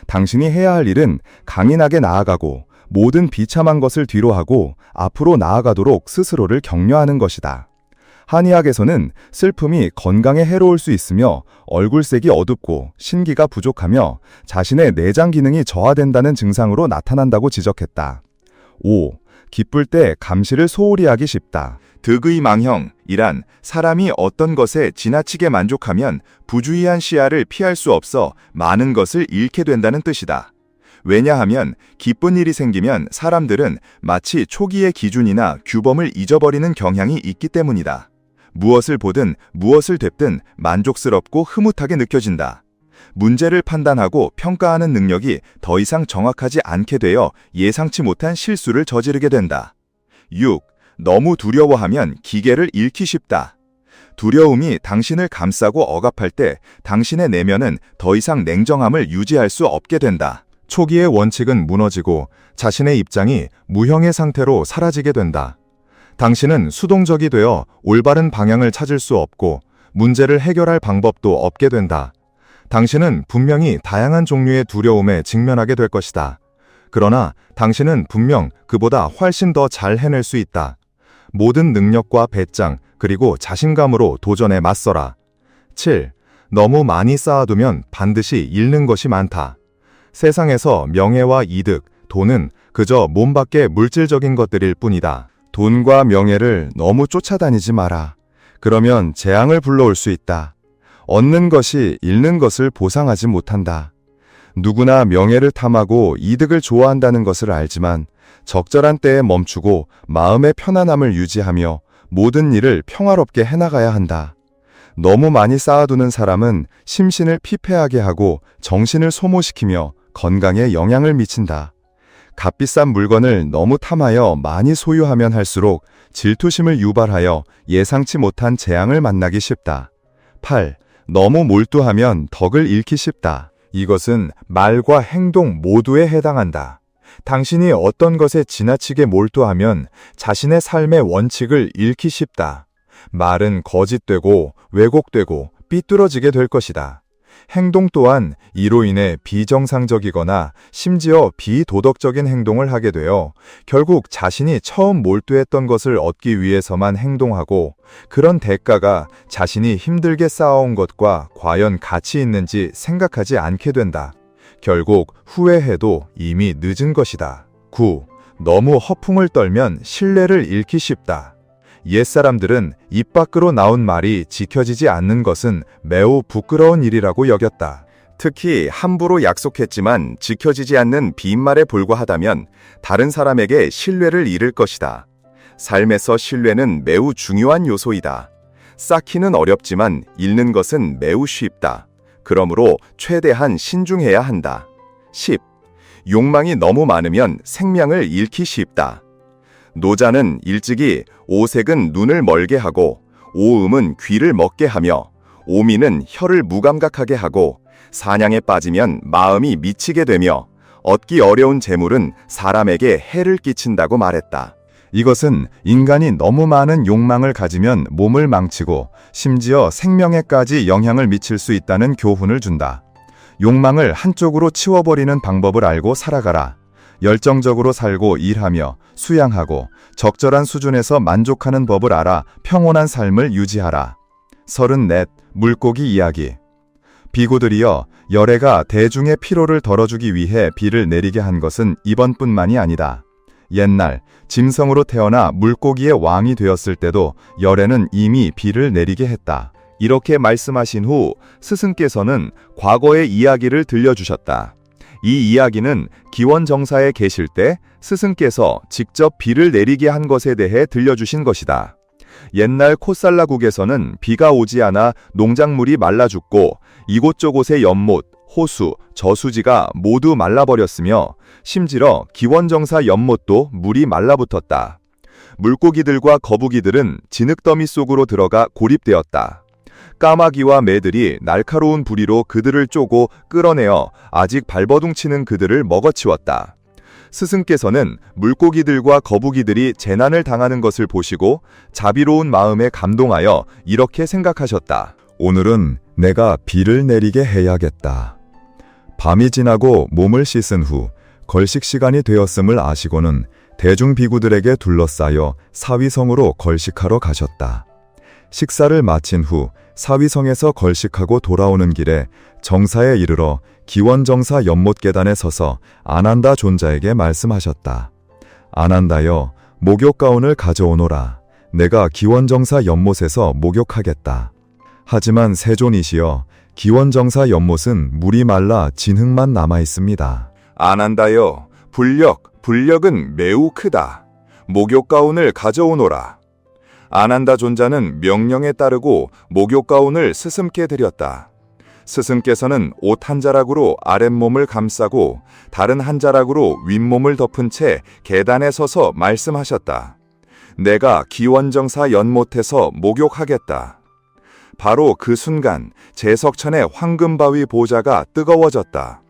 당신이 해야 할 일은 강인하게 나아가고 모든 비참한 것을 뒤로하고 앞으로 나아가도록 스스로를 격려하는 것이다. 한의학에서는 슬픔이 건강에 해로울 수 있으며 얼굴색이 어둡고 신기가 부족하며 자신의 내장 기능이 저하된다는 증상으로 나타난다고 지적했다. 5. 기쁠 때 감시를 소홀히 하기 쉽다. 득의망형이란 사람이 어떤 것에 지나치게 만족하면 부주의한 시야를 피할 수 없어 많은 것을 잃게 된다는 뜻이다. 왜냐하면 기쁜 일이 생기면 사람들은 마치 초기의 기준이나 규범을 잊어버리는 경향이 있기 때문이다. 무엇을 보든 무엇을 뵙든 만족스럽고 흐뭇하게 느껴진다. 문제를 판단하고 평가하는 능력이 더 이상 정확하지 않게 되어 예상치 못한 실수를 저지르게 된다. 6. 너무 두려워하면 기계를 잃기 쉽다. 두려움이 당신을 감싸고 억압할 때 당신의 내면은 더 이상 냉정함을 유지할 수 없게 된다. 초기의 원칙은 무너지고 자신의 입장이 무형의 상태로 사라지게 된다. 당신은 수동적이 되어 올바른 방향을 찾을 수 없고 문제를 해결할 방법도 없게 된다. 당신은 분명히 다양한 종류의 두려움에 직면하게 될 것이다. 그러나 당신은 분명 그보다 훨씬 더 잘 해낼 수 있다. 모든 능력과 배짱 그리고 자신감으로 도전에 맞서라. 7. 너무 많이 쌓아두면 반드시 잃는 것이 많다. 세상에서 명예와 이득, 돈은 그저 몸 밖의 물질적인 것들일 뿐이다. 돈과 명예를 너무 쫓아다니지 마라. 그러면 재앙을 불러올 수 있다. 얻는 것이 잃는 것을 보상하지 못한다. 누구나 명예를 탐하고 이득을 좋아한다는 것을 알지만 적절한 때에 멈추고 마음의 편안함을 유지하며 모든 일을 평화롭게 해나가야 한다. 너무 많이 쌓아두는 사람은 심신을 피폐하게 하고 정신을 소모시키며 건강에 영향을 미친다. 값비싼 물건을 너무 탐하여 많이 소유하면 할수록 질투심을 유발하여 예상치 못한 재앙을 만나기 쉽다. 8. 너무 몰두하면 덕을 잃기 쉽다. 이것은 말과 행동 모두에 해당한다. 당신이 어떤 것에 지나치게 몰두하면 자신의 삶의 원칙을 잃기 쉽다. 말은 거짓되고 왜곡되고 삐뚤어지게 될 것이다. 행동 또한 이로 인해 비정상적이거나 심지어 비도덕적인 행동을 하게 되어 결국 자신이 처음 몰두했던 것을 얻기 위해서만 행동하고 그런 대가가 자신이 힘들게 쌓아온 것과 과연 가치 있는지 생각하지 않게 된다. 결국 후회해도 이미 늦은 것이다. 9. 너무 허풍을 떨면 신뢰를 잃기 쉽다. 옛사람들은 입 밖으로 나온 말이 지켜지지 않는 것은 매우 부끄러운 일이라고 여겼다. 특히 함부로 약속했지만 지켜지지 않는 빈말에 불과하다면 다른 사람에게 신뢰를 잃을 것이다. 삶에서 신뢰는 매우 중요한 요소이다. 쌓기는 어렵지만 잃는 것은 매우 쉽다. 그러므로 최대한 신중해야 한다. 10. 욕망이 너무 많으면 생명을 잃기 쉽다. 노자는 일찍이 오색은 눈을 멀게 하고 오음은 귀를 먹게 하며 오미는 혀를 무감각하게 하고 사냥에 빠지면 마음이 미치게 되며 얻기 어려운 재물은 사람에게 해를 끼친다고 말했다. 이것은 인간이 너무 많은 욕망을 가지면 몸을 망치고 심지어 생명에까지 영향을 미칠 수 있다는 교훈을 준다. 욕망을 한쪽으로 치워버리는 방법을 알고 살아가라. 열정적으로 살고 일하며 수양하고 적절한 수준에서 만족하는 법을 알아 평온한 삶을 유지하라. 34. 물고기 이야기. 비구들이여, 열애가 대중의 피로를 덜어주기 위해 비를 내리게 한 것은 이번뿐만이 아니다. 옛날 짐승으로 태어나 물고기의 왕이 되었을 때도 열애는 이미 비를 내리게 했다. 이렇게 말씀하신 후 스승께서는 과거의 이야기를 들려주셨다. 이 이야기는 기원정사에 계실 때 스승께서 직접 비를 내리게 한 것에 대해 들려주신 것이다. 옛날 코살라국에서는 비가 오지 않아 농작물이 말라 죽고 이곳저곳의 연못, 호수, 저수지가 모두 말라버렸으며 심지어 기원정사 연못도 물이 말라붙었다. 물고기들과 거북이들은 진흙더미 속으로 들어가 고립되었다. 까마귀와 매들이 날카로운 부리로 그들을 쪼고 끌어내어 아직 발버둥치는 그들을 먹어치웠다. 스승께서는 물고기들과 거북이들이 재난을 당하는 것을 보시고 자비로운 마음에 감동하여 이렇게 생각하셨다. 오늘은 내가 비를 내리게 해야겠다. 밤이 지나고 몸을 씻은 후 걸식 시간이 되었음을 아시고는 대중 비구들에게 둘러싸여 사위성으로 걸식하러 가셨다. 식사를 마친 후 사위성에서 걸식하고 돌아오는 길에 정사에 이르러 기원정사 연못 계단에 서서 아난다 존자에게 말씀하셨다. 아난다여, 목욕 가운을 가져오노라. 내가 기원정사 연못에서 목욕하겠다. 하지만 세존이시여, 기원정사 연못은 물이 말라 진흙만 남아 있습니다. 안 한다요. 불력은 매우 크다. 목욕 가운을 가져오노라. 안 한다 존자는 명령에 따르고 목욕 가운을 스승께 드렸다. 스승께서는 옷 한 자락으로 아랫몸을 감싸고 다른 한 자락으로 윗몸을 덮은 채 계단에 서서 말씀하셨다. 내가 기원정사 연못에서 목욕하겠다. 바로 그 순간 제석천의 황금바위 보좌가 뜨거워졌다.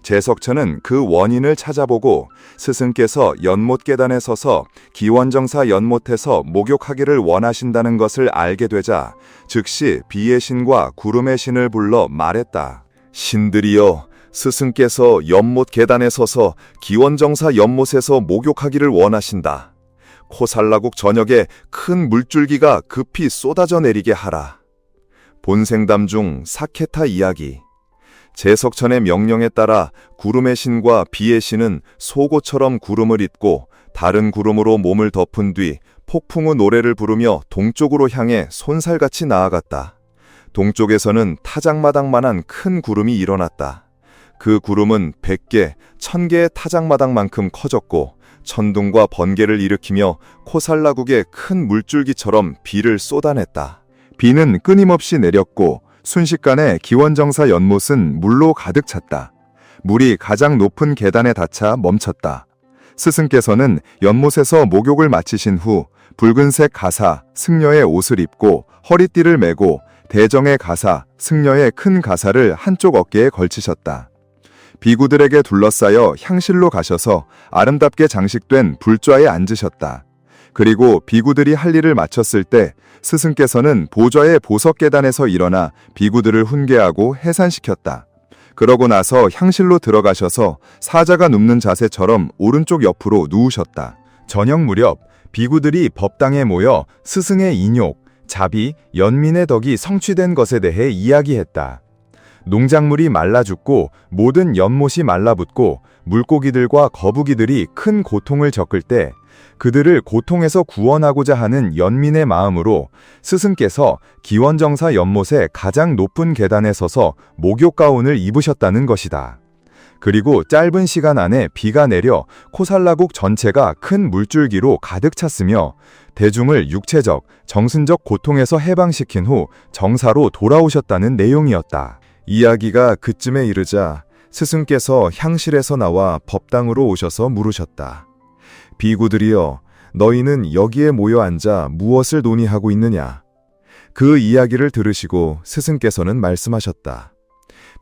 제석천은 그 원인을 찾아보고 스승께서 연못 계단에 서서 기원정사 연못에서 목욕하기를 원하신다는 것을 알게 되자 즉시 비의 신과 구름의 신을 불러 말했다. 신들이여, 스승께서 연못 계단에 서서 기원정사 연못에서 목욕하기를 원하신다. 코살라국 전역에 큰 물줄기가 급히 쏟아져 내리게 하라. 본생담 중 사케타 이야기. 제석천의 명령에 따라 구름의 신과 비의 신은 속옷처럼 구름을 입고 다른 구름으로 몸을 덮은 뒤 폭풍우 노래를 부르며 동쪽으로 향해 손살같이 나아갔다. 동쪽에서는 타작마당만한 큰 구름이 일어났다. 그 구름은 100개, 1000개의 타작마당만큼 커졌고 천둥과 번개를 일으키며 코살라국의 큰 물줄기처럼 비를 쏟아냈다. 비는 끊임없이 내렸고 순식간에 기원정사 연못은 물로 가득 찼다. 물이 가장 높은 계단에 닿자 멈췄다. 스승께서는 연못에서 목욕을 마치신 후 붉은색 가사, 승려의 옷을 입고 허리띠를 메고 대정의 가사, 승려의 큰 가사를 한쪽 어깨에 걸치셨다. 비구들에게 둘러싸여 향실로 가셔서 아름답게 장식된 불좌에 앉으셨다. 그리고 비구들이 할 일을 마쳤을 때 스승께서는 보좌의 보석 계단에서 일어나 비구들을 훈계하고 해산시켰다. 그러고 나서 향실로 들어가셔서 사자가 눕는 자세처럼 오른쪽 옆으로 누우셨다. 저녁 무렵 비구들이 법당에 모여 스승의 인욕, 자비, 연민의 덕이 성취된 것에 대해 이야기했다. 농작물이 말라 죽고 모든 연못이 말라붙고 물고기들과 거북이들이 큰 고통을 겪을 때 그들을 고통에서 구원하고자 하는 연민의 마음으로 스승께서 기원정사 연못의 가장 높은 계단에 서서 목욕 가운을 입으셨다는 것이다. 그리고 짧은 시간 안에 비가 내려 코살라국 전체가 큰 물줄기로 가득 찼으며 대중을 육체적, 정신적 고통에서 해방시킨 후 정사로 돌아오셨다는 내용이었다. 이야기가 그쯤에 이르자 스승께서 향실에서 나와 법당으로 오셔서 물으셨다. 비구들이여, 너희는 여기에 모여 앉아 무엇을 논의하고 있느냐? 그 이야기를 들으시고 스승께서는 말씀하셨다.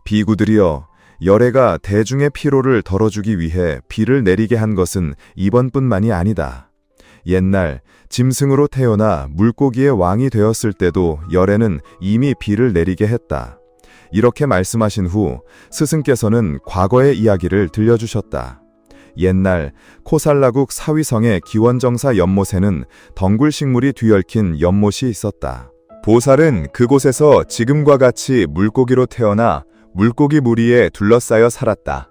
비구들이여, 열애가 대중의 피로를 덜어주기 위해 비를 내리게 한 것은 이번뿐만이 아니다. 옛날 짐승으로 태어나 물고기의 왕이 되었을 때도 열애는 이미 비를 내리게 했다. 이렇게 말씀하신 후 스승께서는 과거의 이야기를 들려주셨다. 옛날 코살라국 사위성의 기원정사 연못에는 덩굴식물이 뒤얽힌 연못이 있었다. 보살은 그곳에서 지금과 같이 물고기로 태어나 물고기 무리에 둘러싸여 살았다.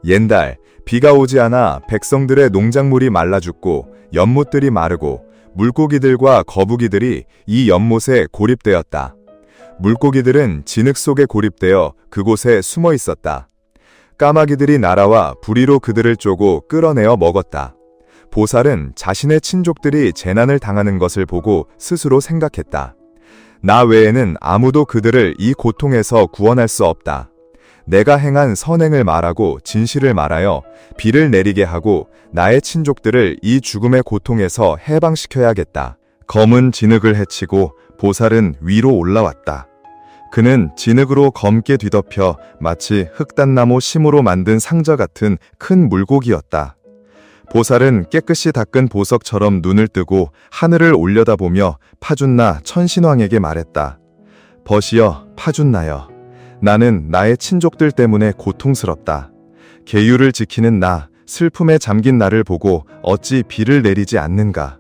옛날 비가 오지 않아 백성들의 농작물이 말라 죽고 연못들이 마르고 물고기들과 거북이들이 이 연못에 고립되었다. 물고기들은 진흙 속에 고립되어 그곳에 숨어 있었다. 까마귀들이 날아와 부리로 그들을 쪼고 끌어내어 먹었다. 보살은 자신의 친족들이 재난을 당하는 것을 보고 스스로 생각했다. 나 외에는 아무도 그들을 이 고통에서 구원할 수 없다. 내가 행한 선행을 말하고 진실을 말하여 비를 내리게 하고 나의 친족들을 이 죽음의 고통에서 해방시켜야겠다. 검은 진흙을 헤치고 보살은 위로 올라왔다. 그는 진흙으로 검게 뒤덮여 마치 흑단나무 심으로 만든 상자 같은 큰 물고기였다. 보살은 깨끗이 닦은 보석처럼 눈을 뜨고 하늘을 올려다보며 파준나 천신왕에게 말했다. 벗이여, 파준나여, 나는 나의 친족들 때문에 고통스럽다. 계율을 지키는 나, 슬픔에 잠긴 나를 보고 어찌 비를 내리지 않는가.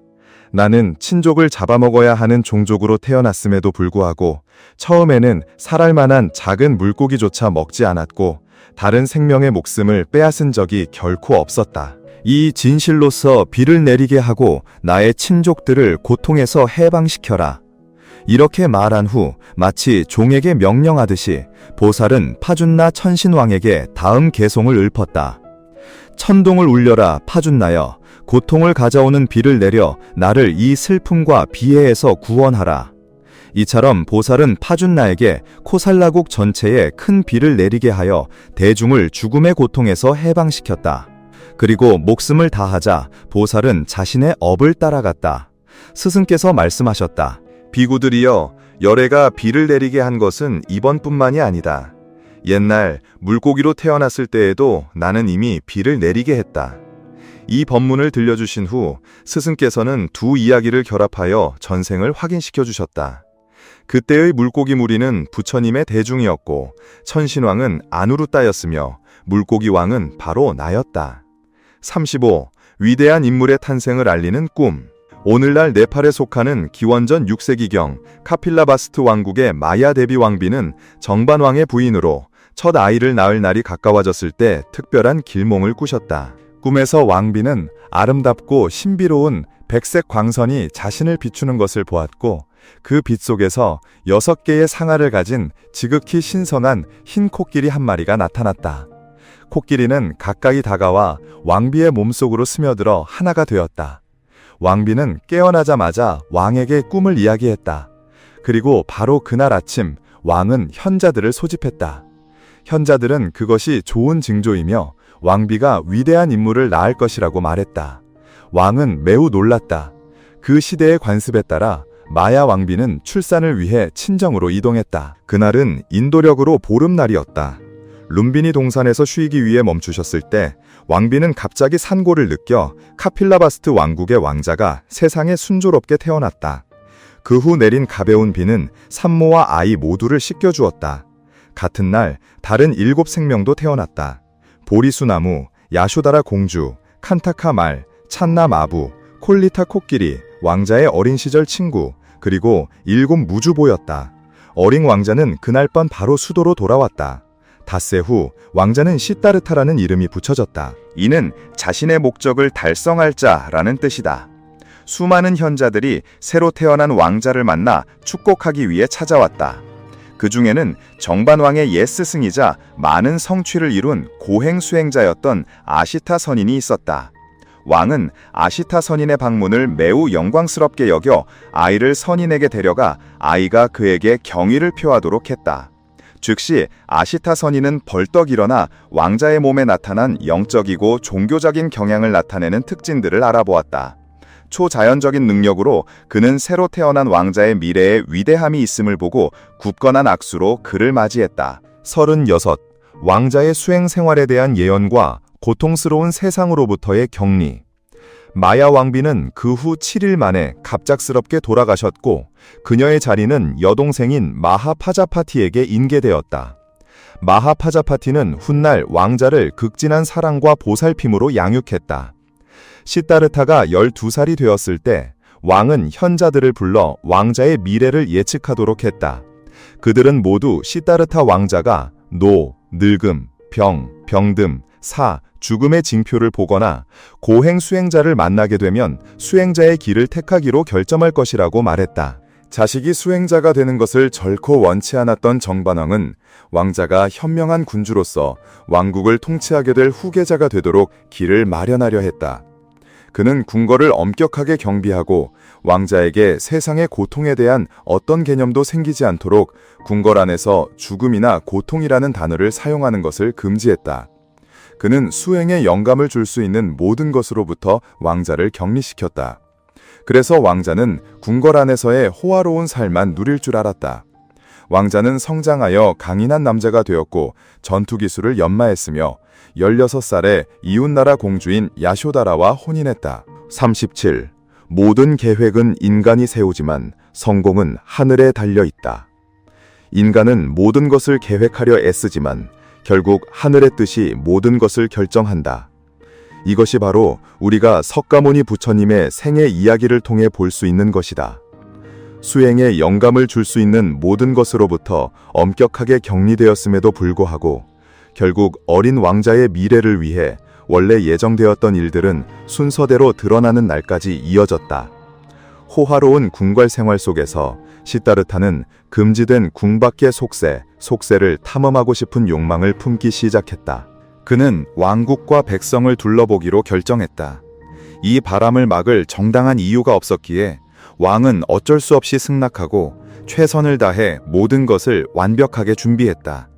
나는 친족을 잡아먹어야 하는 종족으로 태어났음에도 불구하고 처음에는 살할 만한 작은 물고기조차 먹지 않았고 다른 생명의 목숨을 빼앗은 적이 결코 없었다. 이 진실로서 비를 내리게 하고 나의 친족들을 고통에서 해방시켜라. 이렇게 말한 후 마치 종에게 명령하듯이 보살은 파준나 천신왕에게 다음 계송을 읊었다. 천둥을 울려라 파준나여, 고통을 가져오는 비를 내려 나를 이 슬픔과 비애에서 구원하라. 이처럼 보살은 파준나에게 코살라국 전체에 큰 비를 내리게 하여 대중을 죽음의 고통에서 해방시켰다. 그리고 목숨을 다하자 보살은 자신의 업을 따라갔다. 스승께서 말씀하셨다. 비구들이여, 열애가 비를 내리게 한 것은 이번뿐만이 아니다. 옛날 물고기로 태어났을 때에도 나는 이미 비를 내리게 했다. 이 법문을 들려주신 후 스승께서는 두 이야기를 결합하여 전생을 확인시켜 주셨다. 그때의 물고기 무리는 부처님의 대중이었고 천신왕은 아누루따였으며 물고기 왕은 바로 나였다. 35. 위대한 인물의 탄생을 알리는 꿈. 오늘날 네팔에 속하는 기원전 6세기경 카필라바스트 왕국의 마야 대비 왕비는 정반왕의 부인으로 첫 아이를 낳을 날이 가까워졌을 때 특별한 길몽을 꾸셨다. 꿈에서 왕비는 아름답고 신비로운 백색 광선이 자신을 비추는 것을 보았고 그 빛 속에서 6개의 상아를 가진 지극히 신선한 흰 코끼리 한 마리가 나타났다. 코끼리는 가까이 다가와 왕비의 몸속으로 스며들어 하나가 되었다. 왕비는 깨어나자마자 왕에게 꿈을 이야기했다. 그리고 바로 그날 아침 왕은 현자들을 소집했다. 현자들은 그것이 좋은 징조이며 왕비가 위대한 인물을 낳을 것이라고 말했다. 왕은 매우 놀랐다. 그 시대의 관습에 따라 마야 왕비는 출산을 위해 친정으로 이동했다. 그날은 인도력으로 보름날이었다. 룸비니 동산에서 쉬기 위해 멈추셨을 때 왕비는 갑자기 산고를 느껴 카필라바스트 왕국의 왕자가 세상에 순조롭게 태어났다. 그 후 내린 가벼운 비는 산모와 아이 모두를 씻겨주었다. 같은 날 다른 7 생명도 태어났다. 보리수나무, 야쇼다라 공주, 칸타카 말, 찬나 마부, 콜리타 코끼리, 왕자의 어린 시절 친구, 그리고 7 무주보였다. 어린 왕자는 그날 밤 바로 수도로 돌아왔다. 닷새 후 왕자는 시따르타라는 이름이 붙여졌다. 이는 자신의 목적을 달성할 자라는 뜻이다. 수많은 현자들이 새로 태어난 왕자를 만나 축복하기 위해 찾아왔다. 그 중에는 정반왕의 옛 스승이자 많은 성취를 이룬 고행 수행자였던 아시타 선인이 있었다. 왕은 아시타 선인의 방문을 매우 영광스럽게 여겨 아이를 선인에게 데려가 아이가 그에게 경의를 표하도록 했다. 즉시 아시타 선인은 벌떡 일어나 왕자의 몸에 나타난 영적이고 종교적인 경향을 나타내는 특징들을 알아보았다. 초자연적인 능력으로 그는 새로 태어난 왕자의 미래에 위대함이 있음을 보고 굳건한 악수로 그를 맞이했다. 36. 왕자의 수행 생활에 대한 예언과 고통스러운 세상으로부터의 격리. 마야 왕비는 그 후 7일 만에 갑작스럽게 돌아가셨고 그녀의 자리는 여동생인 마하파자파티에게 인계되었다. 마하파자파티는 훗날 왕자를 극진한 사랑과 보살핌으로 양육했다. 시따르타가 12살이 되었을 때 왕은 현자들을 불러 왕자의 미래를 예측하도록 했다. 그들은 모두 시따르타 왕자가 노, 늙음, 병듦, 사, 죽음의 징표를 보거나 고행 수행자를 만나게 되면 수행자의 길을 택하기로 결정할 것이라고 말했다. 자식이 수행자가 되는 것을 결코 원치 않았던 정반왕은 왕자가 현명한 군주로서 왕국을 통치하게 될 후계자가 되도록 길을 마련하려 했다. 그는 궁궐을 엄격하게 경비하고 왕자에게 세상의 고통에 대한 어떤 개념도 생기지 않도록 궁궐 안에서 죽음이나 고통이라는 단어를 사용하는 것을 금지했다. 그는 수행에 영감을 줄 수 있는 모든 것으로부터 왕자를 격리시켰다. 그래서 왕자는 궁궐 안에서의 호화로운 삶만 누릴 줄 알았다. 왕자는 성장하여 강인한 남자가 되었고 전투 기술을 연마했으며 16살에 이웃나라 공주인 야쇼다라와 혼인했다. 37. 모든 계획은 인간이 세우지만 성공은 하늘에 달려있다. 인간은 모든 것을 계획하려 애쓰지만 결국 하늘의 뜻이 모든 것을 결정한다. 이것이 바로 우리가 석가모니 부처님의 생애 이야기를 통해 볼 수 있는 것이다. 수행에 영감을 줄 수 있는 모든 것으로부터 엄격하게 격리되었음에도 불구하고 결국 어린 왕자의 미래를 위해 원래 예정되었던 일들은 순서대로 드러나는 날까지 이어졌다. 호화로운 궁궐 생활 속에서 시다르타는 금지된 궁 밖의 속세를 탐험하고 싶은 욕망을 품기 시작했다. 그는 왕국과 백성을 둘러보기로 결정했다. 이 바람을 막을 정당한 이유가 없었기에 왕은 어쩔 수 없이 승낙하고 최선을 다해 모든 것을 완벽하게 준비했다.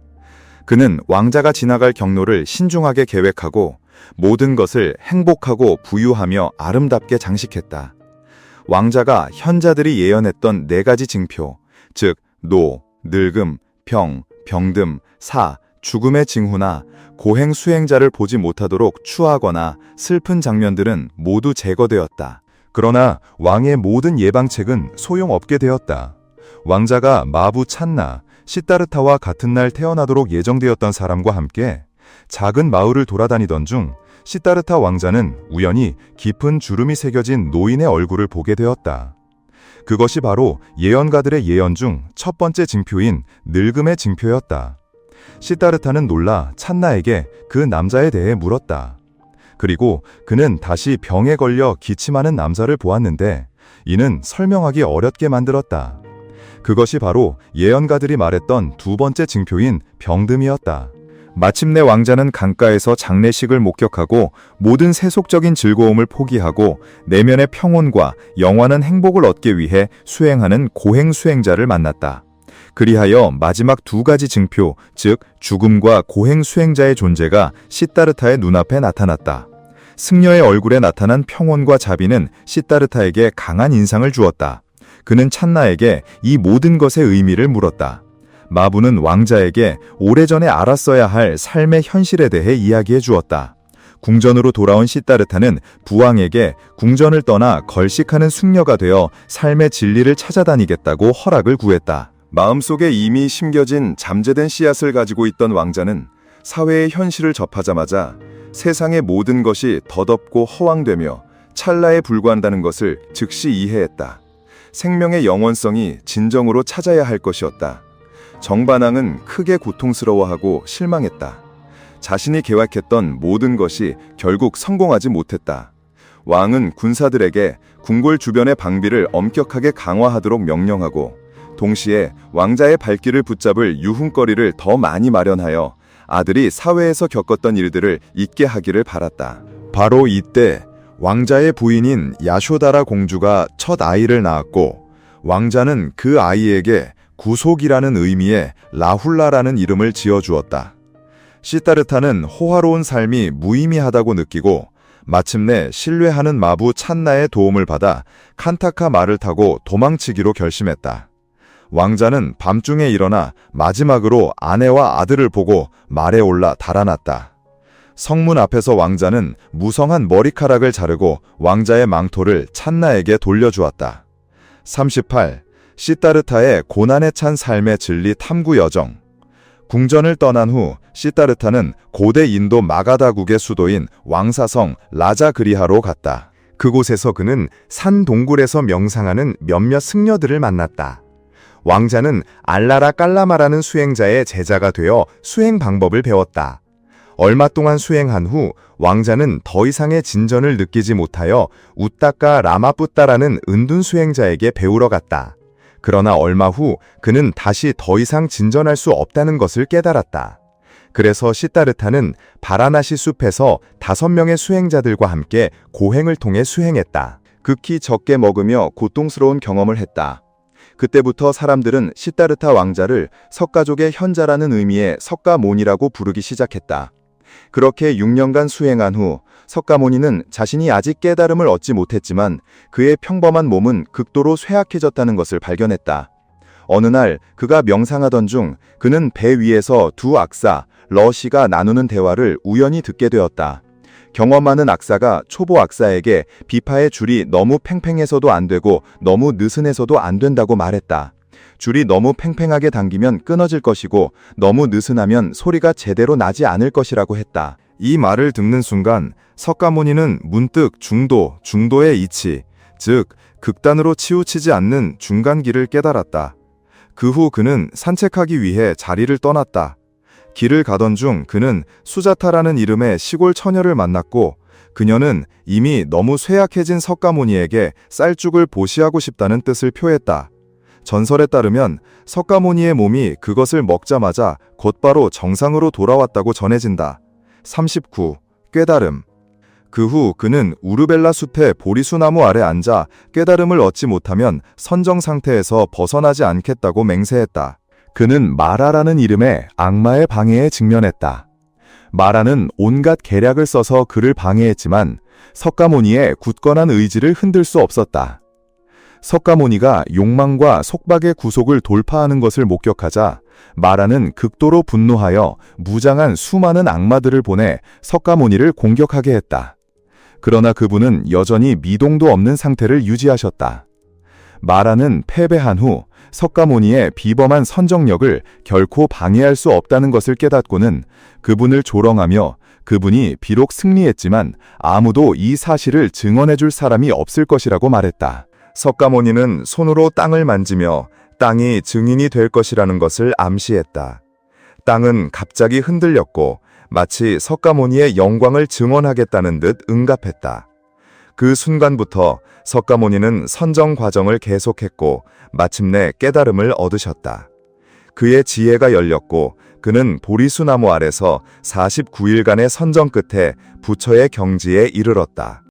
그는 왕자가 지나갈 경로를 신중하게 계획하고 모든 것을 행복하고 부유하며 아름답게 장식했다. 왕자가 현자들이 예언했던 4가지 징표, 즉 노, 늙음, 병듦, 사, 죽음의 징후나 고행 수행자를 보지 못하도록 추하거나 슬픈 장면들은 모두 제거되었다. 그러나 왕의 모든 예방책은 소용없게 되었다. 왕자가 마부 찬나, 시다르타와 같은 날 태어나도록 예정되었던 사람과 함께 작은 마을을 돌아다니던 중 시다르타 왕자는 우연히 깊은 주름이 새겨진 노인의 얼굴을 보게 되었다. 그것이 바로 예언가들의 예언 중 첫 번째 징표인 늙음의 징표였다. 시다르타는 놀라 찬나에게 그 남자에 대해 물었다. 그리고 그는 다시 병에 걸려 기침하는 남자를 보았는데 이는 설명하기 어렵게 만들었다. 그것이 바로 예언가들이 말했던 2번째 징표인 병듦이었다. 마침내 왕자는 강가에서 장례식을 목격하고 모든 세속적인 즐거움을 포기하고 내면의 평온과 영원한 행복을 얻기 위해 수행하는 고행 수행자를 만났다. 그리하여 마지막 2가지 징표, 즉 죽음과 고행 수행자의 존재가 시다르타의 눈앞에 나타났다. 승려의 얼굴에 나타난 평온과 자비는 시다르타에게 강한 인상을 주었다. 그는 찬나에게 이 모든 것의 의미를 물었다. 마부는 왕자에게 오래전에 알았어야 할 삶의 현실에 대해 이야기해 주었다. 궁전으로 돌아온 시다르타는 부왕에게 궁전을 떠나 걸식하는 숙녀가 되어 삶의 진리를 찾아다니겠다고 허락을 구했다. 마음속에 이미 심겨진 잠재된 씨앗을 가지고 있던 왕자는 사회의 현실을 접하자마자 세상의 모든 것이 덧없고 허황되며 찰나에 불과한다는 것을 즉시 이해했다. 생명의 영원성이 진정으로 찾아야 할 것이었다. 정반왕은 크게 고통스러워하고 실망했다. 자신이 계획했던 모든 것이 결국 성공하지 못했다. 왕은 군사들에게 궁궐 주변의 방비를 엄격하게 강화하도록 명령하고 동시에 왕자의 발길을 붙잡을 유흥거리를 더 많이 마련하여 아들이 사회에서 겪었던 일들을 잊게 하기를 바랐다. 바로 이때 왕자의 부인인 야쇼다라 공주가 첫 아이를 낳았고 왕자는 그 아이에게 구속이라는 의미의 라훌라라는 이름을 지어주었다. 시다르타는 호화로운 삶이 무의미하다고 느끼고 마침내 신뢰하는 마부 찬나의 도움을 받아 칸타카 말을 타고 도망치기로 결심했다. 왕자는 밤중에 일어나 마지막으로 아내와 아들을 보고 말에 올라 달아났다. 성문 앞에서 왕자는 무성한 머리카락을 자르고 왕자의 망토를 찬나에게 돌려주었다. 38. 시다르타의 고난에 찬 삶의 진리 탐구 여정. 궁전을 떠난 후 시다르타는 고대 인도 마가다국의 수도인 왕사성 라자그리하로 갔다. 그곳에서 그는 산 동굴에서 명상하는 몇몇 승려들을 만났다. 왕자는 알라라 깔라마라는 수행자의 제자가 되어 수행 방법을 배웠다. 얼마 동안 수행한 후 왕자는 더 이상의 진전을 느끼지 못하여 우따까 라마뿌따라는 은둔 수행자에게 배우러 갔다. 그러나 얼마 후 그는 다시 더 이상 진전할 수 없다는 것을 깨달았다. 그래서 시다르타는 바라나시 숲에서 5명의 수행자들과 함께 고행을 통해 수행했다. 극히 적게 먹으며 고통스러운 경험을 했다. 그때부터 사람들은 시다르타 왕자를 석가족의 현자라는 의미의 석가모니라고 부르기 시작했다. 그렇게 6년간 수행한 후 석가모니는 자신이 아직 깨달음을 얻지 못했지만 그의 평범한 몸은 극도로 쇠약해졌다는 것을 발견했다. 어느 날 그가 명상하던 중 그는 배 위에서 2 악사, 러시가 나누는 대화를 우연히 듣게 되었다. 경험 많은 악사가 초보 악사에게 비파의 줄이 너무 팽팽해서도 안 되고 너무 느슨해서도 안 된다고 말했다. 줄이 너무 팽팽하게 당기면 끊어질 것이고 너무 느슨하면 소리가 제대로 나지 않을 것이라고 했다. 이 말을 듣는 순간 석가모니는 문득 중도의 이치, 즉 극단으로 치우치지 않는 중간길을 깨달았다. 그 후 그는 산책하기 위해 자리를 떠났다. 길을 가던 중 그는 수자타라는 이름의 시골 처녀를 만났고 그녀는 이미 너무 쇠약해진 석가모니에게 쌀죽을 보시하고 싶다는 뜻을 표했다. 전설에 따르면 석가모니의 몸이 그것을 먹자마자 곧바로 정상으로 돌아왔다고 전해진다. 39. 깨달음. 그 후 그는 우르벨라 숲의 보리수나무 아래 앉아 깨달음을 얻지 못하면 선정 상태에서 벗어나지 않겠다고 맹세했다. 그는 마라라는 이름의 악마의 방해에 직면했다. 마라는 온갖 계략을 써서 그를 방해했지만 석가모니의 굳건한 의지를 흔들 수 없었다. 석가모니가 욕망과 속박의 구속을 돌파하는 것을 목격하자 마라는 극도로 분노하여 무장한 수많은 악마들을 보내 석가모니를 공격하게 했다. 그러나 그분은 여전히 미동도 없는 상태를 유지하셨다. 마라는 패배한 후 석가모니의 비범한 선정력을 결코 방해할 수 없다는 것을 깨닫고는 그분을 조롱하며 그분이 비록 승리했지만 아무도 이 사실을 증언해줄 사람이 없을 것이라고 말했다. 석가모니는 손으로 땅을 만지며 땅이 증인이 될 것이라는 것을 암시했다. 땅은 갑자기 흔들렸고 마치 석가모니의 영광을 증언하겠다는 듯 응답했다. 그 순간부터 석가모니는 선정 과정을 계속했고 마침내 깨달음을 얻으셨다. 그의 지혜가 열렸고 그는 보리수나무 아래서 49일간의 선정 끝에 부처의 경지에 이르렀다.